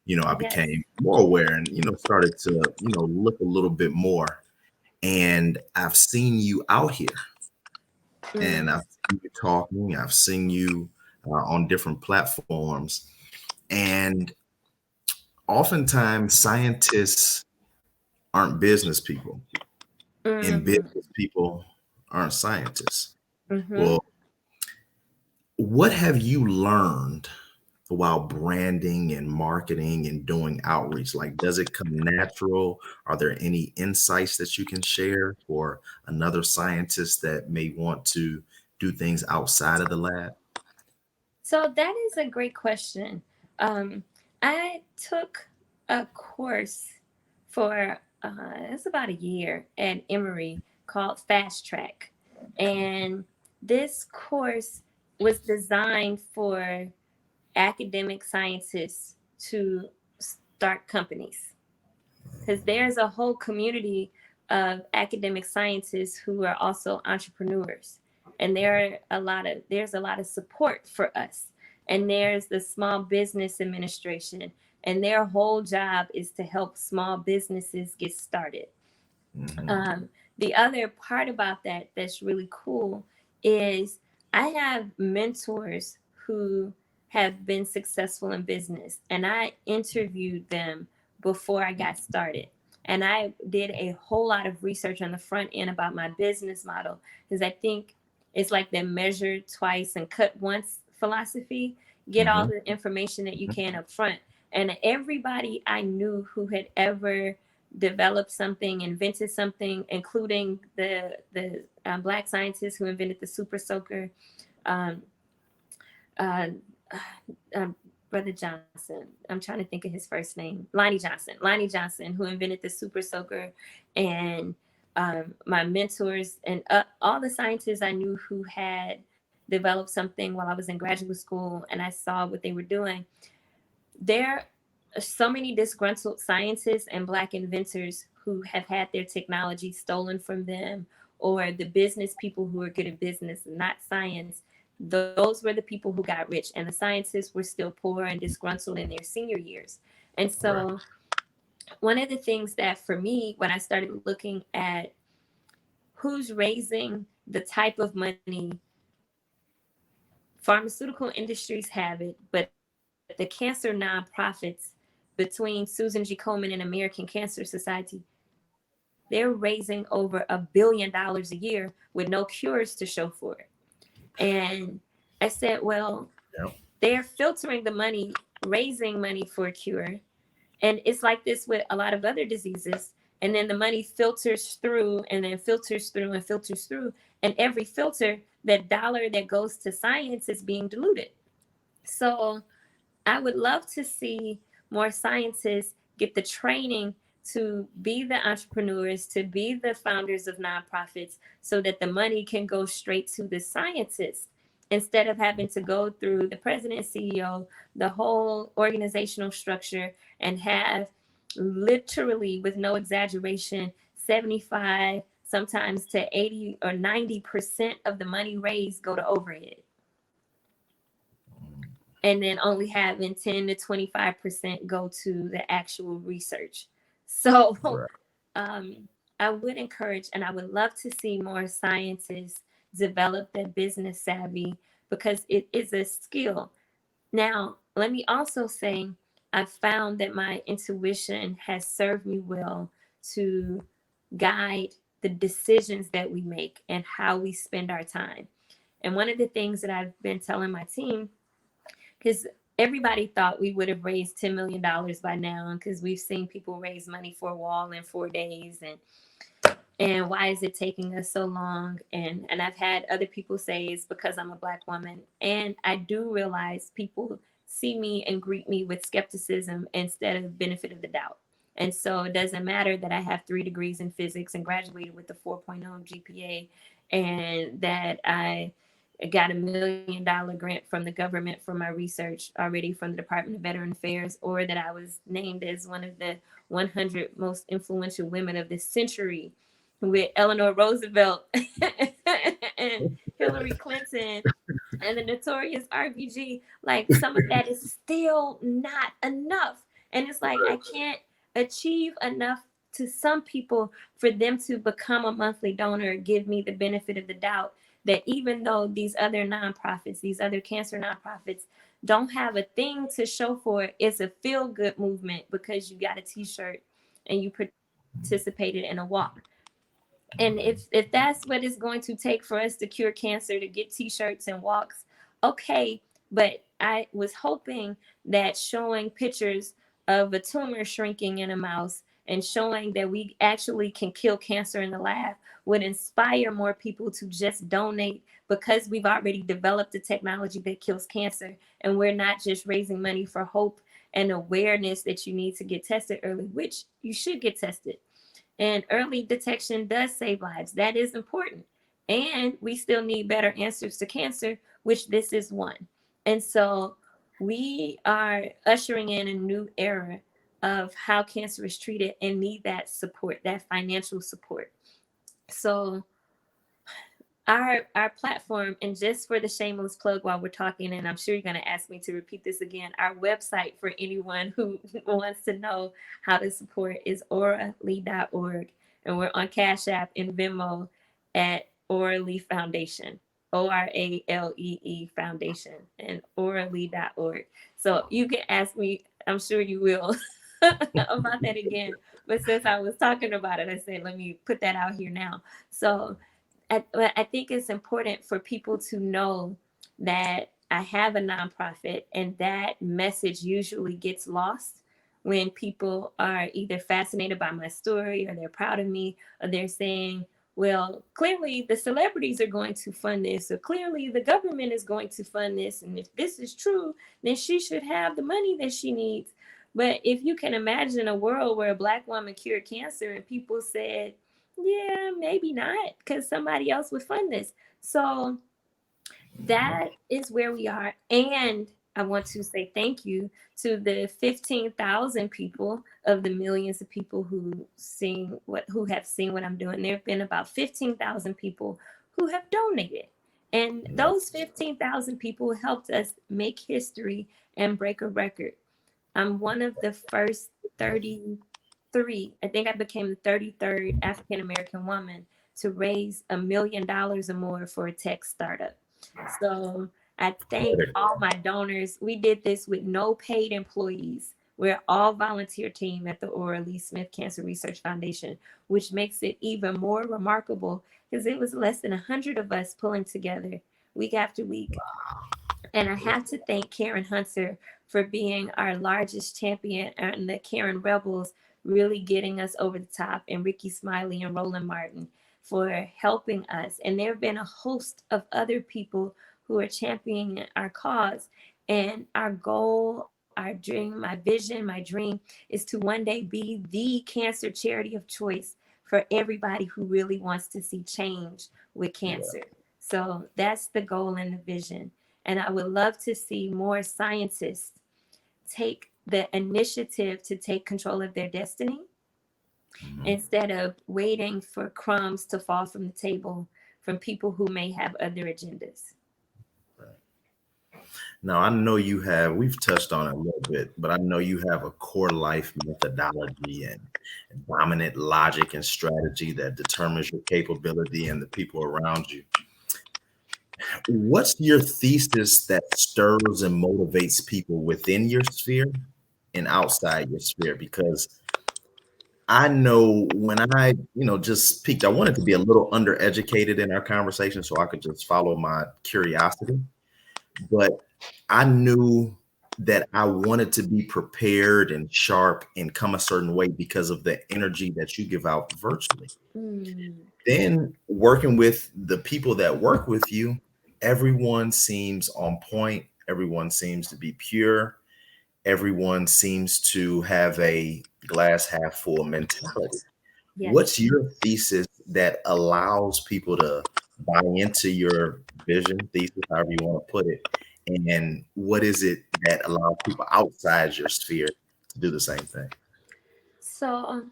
I Yes. became more aware and, started to, look a little bit more. And I've seen you out here and Mm. I've seen you talking, I've seen you on different platforms. And oftentimes scientists aren't business people and Mm-hmm. business people aren't scientists. Mm-hmm. Well, what have you learned while branding and marketing and doing outreach? Like, does it come natural? Are there any insights that you can share for another scientist that may want to do things outside of the lab? So that is a great question. Um, I took a course for it's about a year at Emory called Fast Track, and this course was designed for academic scientists to start companies, because there's a whole community of academic scientists who are also entrepreneurs, and there's a lot of support for us. And there's the Small Business Administration, and their whole job is to help small businesses get started. Mhm. The other part about that that's really cool is I have mentors who have been successful in business, and I interviewed them before I got started. And I did a whole lot of research on the front end about my business model, because I think it's like the measure twice and cut once philosophy. Get all Mhm. the information that you can up front. And everybody I knew who had ever developed something, invented something, including the black scientist who invented the super soaker, um, uh, um, Brother Johnson. I'm trying to think of his first name. Lonnie Johnson, who invented the super soaker, and my mentors and all the scientists I knew who had developed something while I was in graduate school, and I saw what they were doing. There are so many disgruntled scientists and black inventors who have had their technology stolen from them, or the business people who are good at business and not science. Those were the people who got rich, and the scientists were still poor and disgruntled in their senior years. And Right. so, one of the things that for me, when I started looking at who's raising the type of money, pharmaceutical industries have it, but the cancer nonprofits between Susan G. Komen and American Cancer Society, they're raising over $1 billion a year with no cures to show for it. And I said, well, Yep. they're filtering the money, raising money for a cure. And it's like this with a lot of other diseases. And then the money filters through and then filters through and filters through. And every filter, that dollar that goes to science is being diluted. So I would love to see more scientists get the training to be the entrepreneurs, to be the founders of nonprofits, so that the money can go straight to the scientists instead of having to go through the president, CEO, the whole organizational structure, and have literally, with no exaggeration, 75, sometimes to 80 or 90% of the money raised go to overhead, and then only having 10 to 25% go to the actual research. So Right. um, I would encourage and I would love to see more scientists develop that business savvy, because it is a skill. Now, let me also say, I found that my intuition has served me well to guide the decisions that we make and how we spend our time. And one of the things that I've been telling my team, because everybody thought we would have raised $10 million by now, because we've seen people raise money for a wall in 4 days, and why is it taking us so long? And I've had other people say it's because I'm a black woman, and I do realize people see me and greet me with skepticism instead of benefit of the doubt. And so it doesn't matter that I have 3 degrees in physics and graduated with a 4.0 GPA, and that I got $1 million grant from the government for my research already from the Department of Veteran Affairs, or that I was named as one of the 100 most influential women of this century with Eleanor Roosevelt and Hillary Clinton and the notorious RBG. Like, some of that is still not enough. And it's like, I can't achieve enough to some people for them to become a monthly donor, give me the benefit of the doubt that even though these other nonprofits, these other cancer nonprofits don't have a thing to show for it, it's a feel good movement because you got a t-shirt and you participated in a walk. And if that's what it's going to take for us to cure cancer, to get t-shirts and walks, okay. But I was hoping that showing pictures of a tumor shrinking in a mouse and showing that we actually can kill cancer in the lab would inspire more people to just donate, because we've already developed a technology that kills cancer, and we're not just raising money for hope and awareness that you need to get tested early, which you should get tested. And early detection does save lives. That is important. And we still need better answers to cancer, which this is one. And so we are ushering in a new era of how cancer is treated and need that support, that financial support. So our platform, and just for the shameless plug while we're talking, and I'm sure you're going to ask me to repeat this again, our website for anyone who wants to know how to support is oralee.org, and we're on Cash App and Venmo at Ora Lee Foundation, ORALEE Foundation, and oralee.org. So you can ask me, I'm sure you will, about that again, but since I was talking about it, I said let me put that out here now. So I think it's important for people to know that I have a nonprofit, and that message usually gets lost when people are either fascinated by my story, or they're proud of me, or they're saying, well, clearly the celebrities are going to fund this, or clearly the government is going to fund this. And if this is true, then she should have the money that she needs. But if you can imagine a world where a Black woman cured cancer and people said, yeah, maybe not, because somebody else would fund this. So that is where we are. And I want to say thank you to the 15,000 people of the millions of people who have seen what I'm doing. There have been about 15,000 people who have donated. And those 15,000 people helped us make history and break a record. I'm one of the first 33, I think I became the 33rd African American woman to raise $1 million or more for a tech startup. So I thank all my donors. We did this with no paid employees. We're all volunteer team at the Ora Lee Smith Cancer Research Foundation, which makes it even more remarkable because it was less than 100 of us pulling together week after week. And I have to thank Karen Hunter for being our largest champion, and the Karen Rebels really getting us over the top, and Ricky Smiley and Roland Martin for helping us. And there have been a host of other people who are championing our cause. And our goal, our dream, my vision, my dream is to one day be the cancer charity of choice for everybody who really wants to see change with cancer. So that's the goal and the vision. And I would love to see more scientists take the initiative to take control of their destiny instead of waiting for crumbs to fall from the table from people who may have other agendas. Now, I know we've touched on it a little bit, but I know you have a core life methodology and dominant logic and strategy that determines your capability and the people around you. What's your thesis that stirs and motivates people within your sphere and outside your sphere? Because I know when I, just peeked, I wanted to be a little undereducated in our conversation so I could just follow my curiosity. But I knew that I wanted to be prepared and sharp and come a certain way because of the energy that you give out virtually. Then working with the people that work with you, everyone seems on point. Everyone seems to be pure. Everyone seems to have a glass half full mentality. Yes. What's your thesis that allows people to buy into your vision, thesis, however you want to put it? And what is it that allows people outside your sphere to do the same thing? So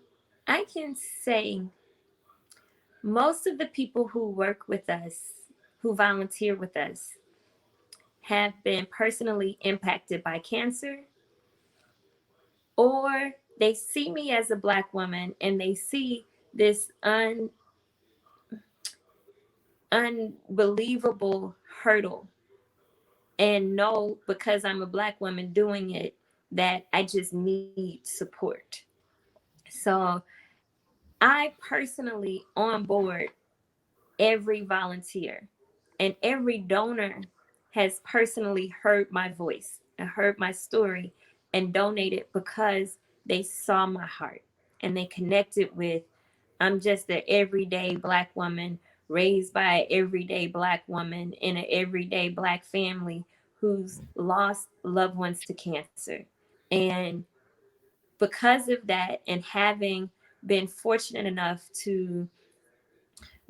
I can say most of the people who work with us, who volunteer with us, have been personally impacted by cancer or they see me as a Black woman and they see this unbelievable hurdle and know because I'm a Black woman doing it that I just need support. So I personally on board every volunteer and every donor has personally heard my voice and heard my story and donated because they saw my heart and they connected with, I'm just an everyday Black woman raised by an everyday Black woman in an everyday Black family who's lost loved ones to cancer. And because of that, and having been fortunate enough to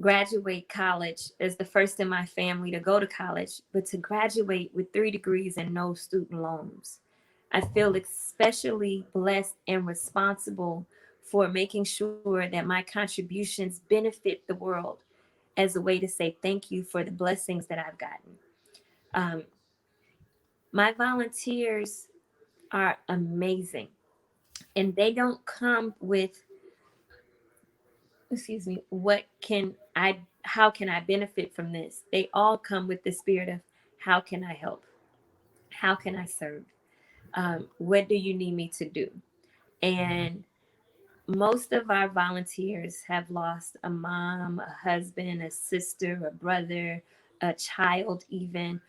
graduate college as the first in my family to go to college, but to graduate with 3 degrees and no student loans, I feel especially blessed and responsible for making sure that my contributions benefit the world as a way to say thank you for the blessings that I've gotten. Um, my volunteers are amazing, and they don't come with, excuse me, what can I, how can I benefit from this? They all come with the spirit of, how can I help? How can I serve? What do you need me to do? And most of our volunteers have lost a mom, a husband, a sister, a brother, a child, even,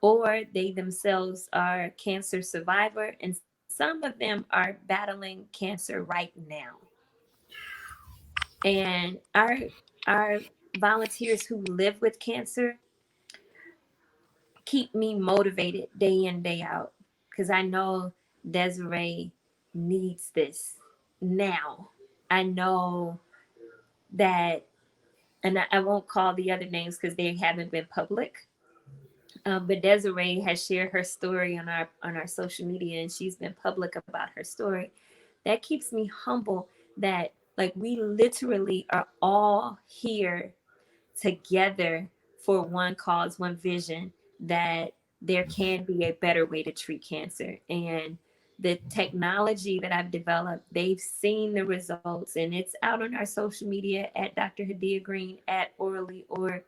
or they themselves are cancer survivor, and some of them are battling cancer right now. And our volunteers who live with cancer keep me motivated day in, day out, because I know Desiree needs this now. I know that, and I won't call the other names because they haven't been public. But Desiree has shared her story on our social media, and she's been public about her story. That keeps me humble that, like, we literally are all here together for one cause, one vision, that there can be a better way to treat cancer. And the technology that I've developed, they've seen the results, and it's out on our social media at Dr. Hadiyah Green, at Ora Lee org.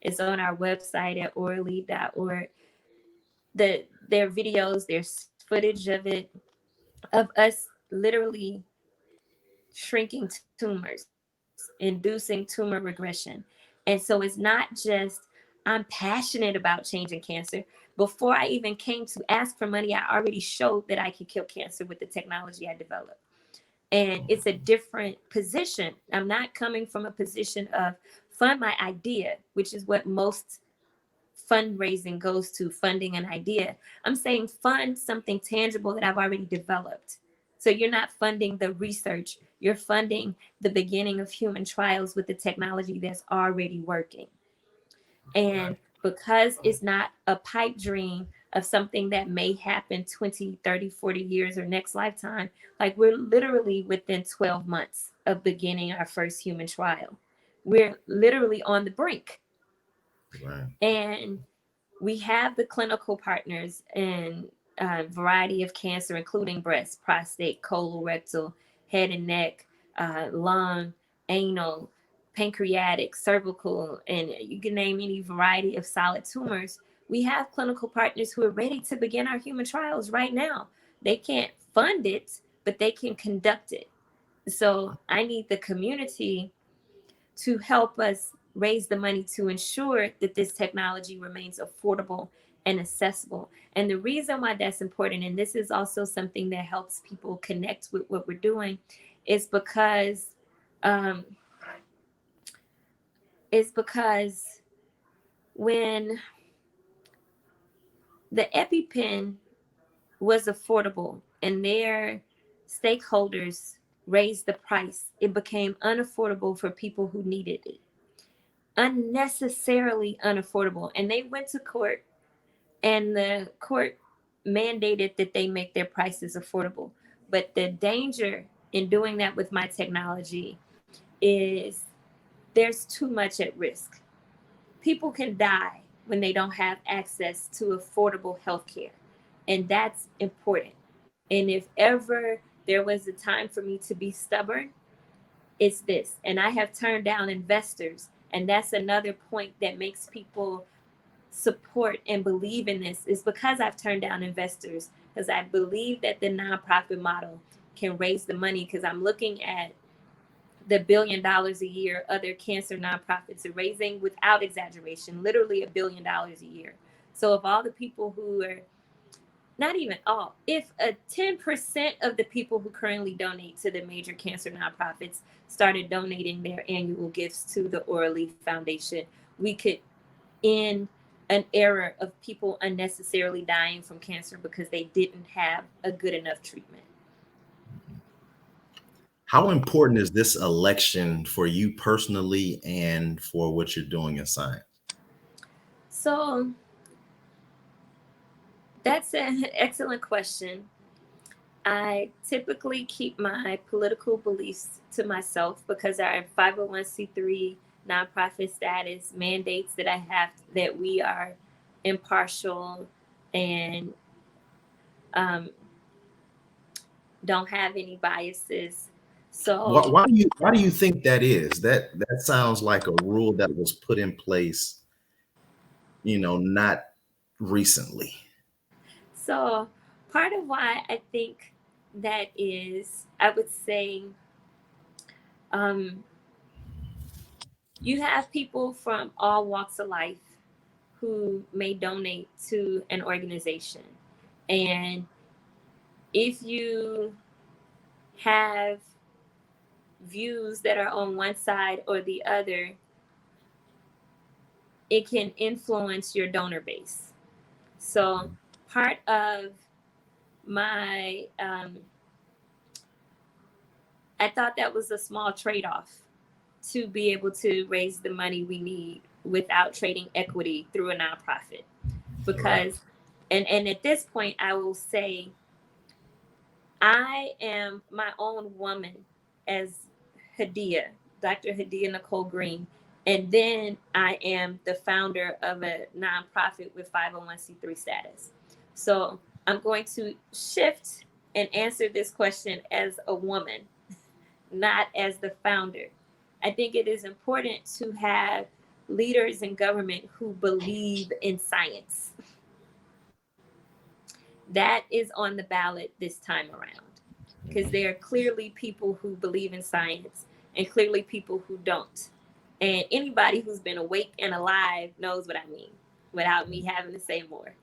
It's on our website at oralee.org. Their videos, there's footage of it, of us literally shrinking tumors, inducing tumor regression. And so it's not just, I'm passionate about changing cancer. Before I even came to ask for money, I already showed that I could kill cancer with the technology I developed. And it's a different position. I'm not coming from a position of fund my idea, which is what most fundraising goes to, funding an idea. I'm saying fund something tangible that I've already developed. So you're not funding the research, you're funding the beginning of human trials with the technology that's already working. And because it's not a pipe dream of something that may happen 20, 30, 40 years or next lifetime, like, we're literally within 12 months of beginning our first human trial. We're literally on the brink. Right. And we have the clinical partners in a variety of cancer, including breast, prostate, colorectal, head and neck, lung, anal, pancreatic, cervical, and you can name any variety of solid tumors. We have clinical partners who are ready to begin our human trials right now. They can't fund it, but they can conduct it. So I need the community to help us raise the money to ensure that this technology remains affordable and accessible. And the reason why that's important, and this is also something that helps people connect with what we're doing, is because um, is because when the EpiPen was affordable and their stakeholders raised the price, it became unaffordable for people who needed it, unnecessarily unaffordable. And they went to court, and the court mandated that they make their prices affordable. But the danger in doing that with my technology is there's too much at risk. People can die when they don't have access to affordable health care. And that's important. And if ever there was a time for me to be stubborn, it's this. And I have turned down investors. And that's another point that makes people support and believe in this, is because I've turned down investors, because I believe that the nonprofit model can raise the money, because I'm looking at the $1 billion a year other cancer nonprofits are raising, without exaggeration, literally $1 billion a year. So if all the people who are, not even all, if a 10% of the people who currently donate to the major cancer nonprofits started donating their annual gifts to the Ora Lee Foundation, we could end an era of people unnecessarily dying from cancer because they didn't have a good enough treatment. How important is this election for you personally and for what you're doing in science? So that's an excellent question. I typically keep my political beliefs to myself because our 501c3 nonprofit status mandates that I have that we are impartial and um, don't have any biases. So, Why do you think that is? That sounds like a rule that was put in place, not recently. so part of why I think that is, I would say, um, you have people from all walks of life who may donate to an organization. And if you have views that are on one side or the other, it can influence your donor base. So, part of my, I thought that was a small trade off to be able to raise the money we need without trading equity through a nonprofit. Right. Because, and at this point, I will say, I am my own woman as Hadiyah, Dr. Hadiyah-Nicole Green. And then I am the founder of a nonprofit with 501c3 status. So I'm going to shift and answer this question as a woman, not as the founder. I think it is important to have leaders in government who believe in science. That is on the ballot this time around, because there are clearly people who believe in science and clearly people who don't. And anybody who's been awake and alive knows what I mean without me having to say more.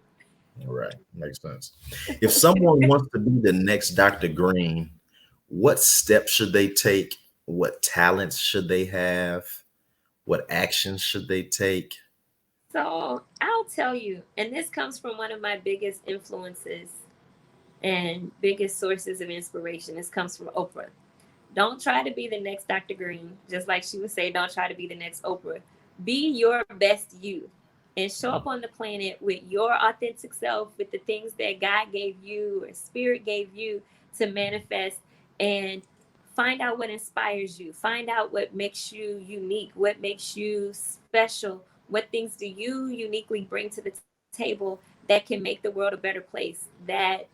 Right. Makes sense. If someone wants to be the next Dr. Green, what steps should they take? What talents should they have? What actions should they take? So I'll tell you, and this comes from one of my biggest influences and biggest sources of inspiration. This comes from Oprah. Don't try to be the next Dr. Green. Just like she would say, don't try to be the next Oprah. Be your best you and show up on the planet with your authentic self, with the things that God gave you or spirit gave you to manifest, and find out what inspires you. Find out what makes you unique, what makes you special, what things do you uniquely bring to the table that can make the world a better place, that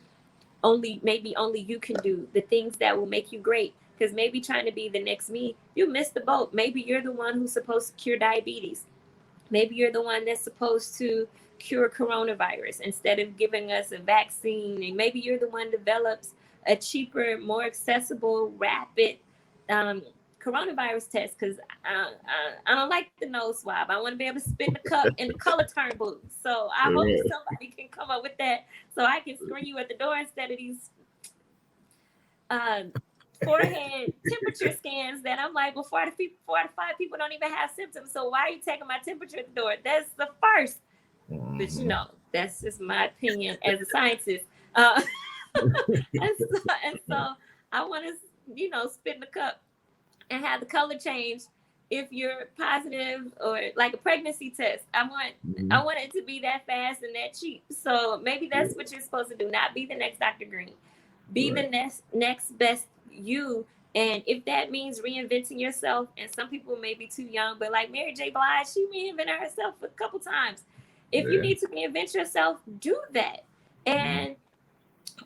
only you can do, the things that will make you great. Because maybe trying to be the next me, you missed the boat. Maybe you're the one who's supposed to cure diabetes. Maybe you're the one that's supposed to cure coronavirus instead of giving us a vaccine. And maybe you're the one develops a cheaper, more accessible, rapid um, coronavirus test, because I don't like the nose swab. I want to be able to spit in the cup and the color turn blue. So I hope Right. somebody can come up with that so I can screen you at the door instead of these um, forehead temperature scans that I'm like, well, 4 to 5 people don't even have symptoms. So why are you taking my temperature at the door? That's the first. But Mhm. that's just my opinion as a scientist. And so I want to, spit in the cup and have the color change if you're positive, or like a pregnancy test. I Mhm. want it to be that fast and that cheap. So maybe that's what you're supposed to do. Not be the next Dr. Green. Be the Right. next best you. And if that means reinventing yourself, and some people may be too young, but like Mary J. Blige, she reinvented herself a couple times. If you Yeah. need to reinvent yourself, do that. Mhm. And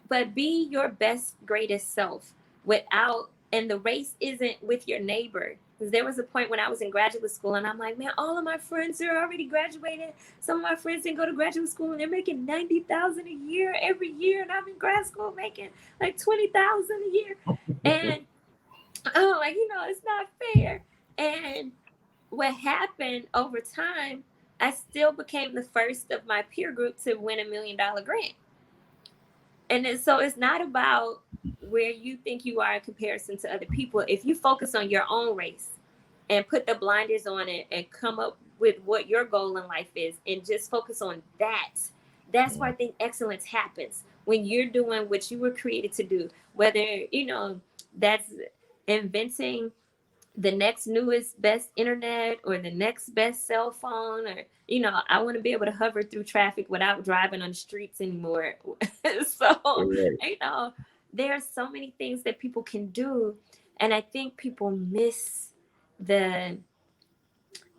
but be your best, greatest self without, and the race isn't with your neighbor. Because there was a point when I was in graduate school and I'm like, man, all of my friends are already graduated. Some of my friends didn't go to graduate school and they're making 90,000 a year every year. And I'm in grad school making like 20,000 a year. And oh, like, it's not fair. And what happened over time, I still became the first of my peer group to win $1 million grant. And so it's not about where you think you are in comparison to other people. If you focus on your own race and put the blinders on it and come up with what your goal in life is and just focus on that, that's where I think excellence happens, when you're doing what you were created to do, whether that's inventing the next newest best internet or the next best cell phone, or I want to be able to hover through traffic without driving on the streets anymore. So Correct. you know there are so many things that people can do, and I think people miss the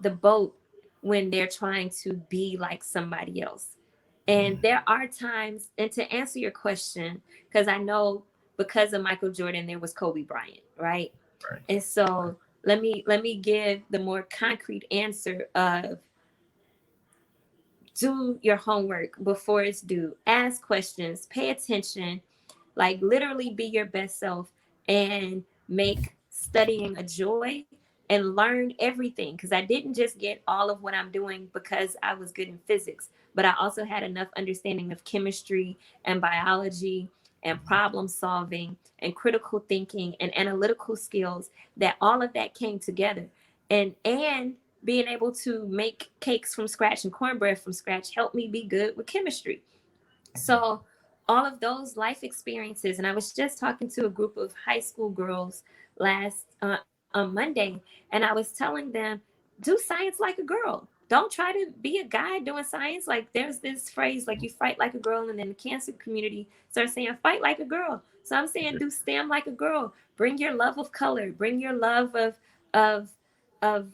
the boat when they're trying to be like somebody else. And there are times, and to answer your question, because I know because of Michael Jordan there was Kobe Bryant, right? Right. And so let me give the more concrete answer of: do your homework before it's due. Ask questions, pay attention, like literally be your best self, and make studying a joy and learn everything. Because I didn't just get all of what I'm doing because I was good in physics, but I also had enough understanding of chemistry and biology and problem solving and critical thinking and analytical skills, that all of that came together. And being able to make cakes from scratch and cornbread from scratch helped me be good with chemistry. So all of those life experiences, and I was just talking to a group of high school girls last on Monday, and I was telling them, do science like a girl. Don't try to be a guy doing science. Like, there's this phrase, like, you fight like a girl, and then the cancer community starts saying fight like a girl. So I'm saying do STEM like a girl. Bring your love of color. Bring your love of of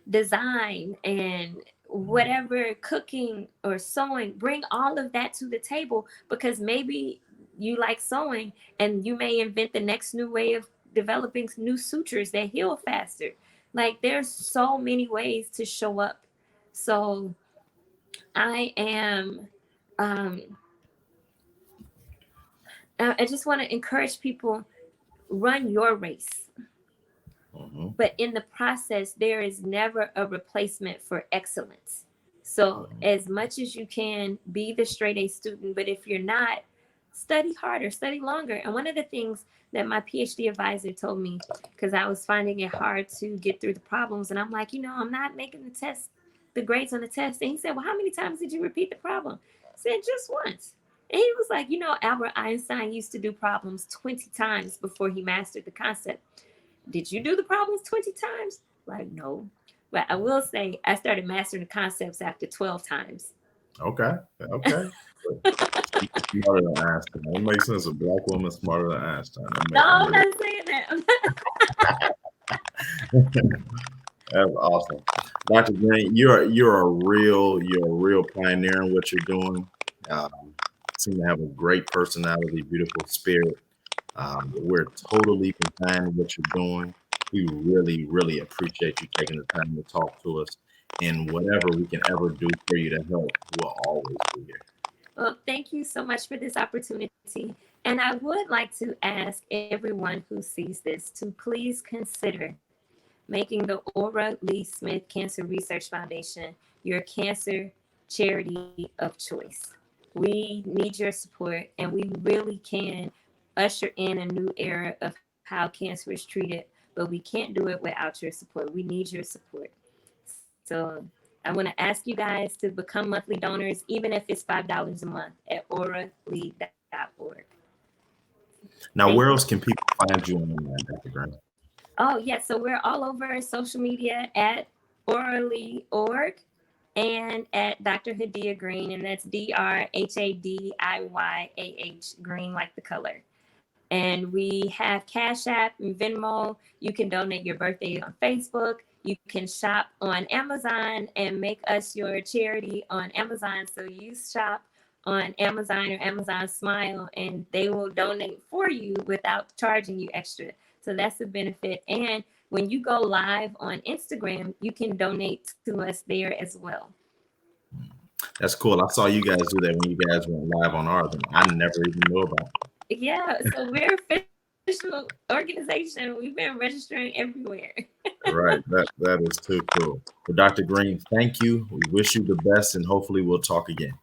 design and whatever, cooking or sewing. Bring all of that to the table, because maybe you like sewing and you may invent the next new way of developing new sutures that heal faster. Like, there's so many ways to show up. So I am um I just want to encourage people: run your race. Mhm. But in the process, there is never a replacement for excellence. So, as much as you can, be the straight A student. But if you're not, study harder, study longer. And one of the things that my PhD advisor told me, because I was finding it hard to get through the problems, and I'm like, I'm not making the test, the grades on the test. And he said, well, how many times did you repeat the problem? I said, just once. And he was like, Albert Einstein used to do problems 20 times before he mastered the concept. Did you do the problems 20 times? Like, no. But I will say I started mastering the concepts after 12 times. Okay. Okay. She's smarter than Einstein. It makes sense. A black woman smarter than Einstein. No, That I'm makes not saying that. That's awesome. Dr. Green, you're a real pioneer in what you're doing. Um, seem to have a great personality, beautiful spirit. We're totally behind what you're doing. We really, really appreciate you taking the time to talk to us. And whatever we can ever do for you to help, we'll always be here. Well, thank you so much for this opportunity. And I would like to ask everyone who sees this to please consider making the Ora Lee Smith Cancer Research Foundation your cancer charity of choice. We need your support, and we really can usher in a new era of how cancer is treated, but we can't do it without your support. We need your support. So I want to ask you guys to become monthly donors, even if it's $5 a month, at oralee.org. Now, Thank where you. else can people find you online, Dr. Green? Oh, yeah. So we're all over social media at Orally.org and at Dr. Hadiyah Green, and that's DrHadiyah Green, like the color. And we have Cash App and Venmo. You can donate your birthday on Facebook. You can shop on Amazon and make us your charity on Amazon. So you shop on Amazon or Amazon Smile, and they will donate for you without charging you extra. So that's a benefit. And when you go live on Instagram, you can donate to us there as well. That's cool. I saw you guys do that when you guys went live on ours, and I never even knew about it. Yeah, so we're official organization. We've been registering everywhere. Right. That is too cool. Well, Dr. Green, thank you. We wish you the best, and hopefully we'll talk again.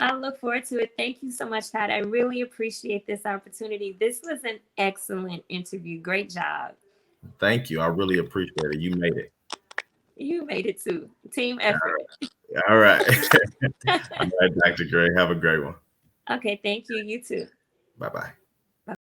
I look forward to it. Thank you so much, Todd. I really appreciate this opportunity. This was an excellent interview. Great job. Thank you. I really appreciate it. You made it. You made it too. Team effort. All right. All right, Dr. Gray. Have a great one. Okay, thank you. You too. Bye-bye.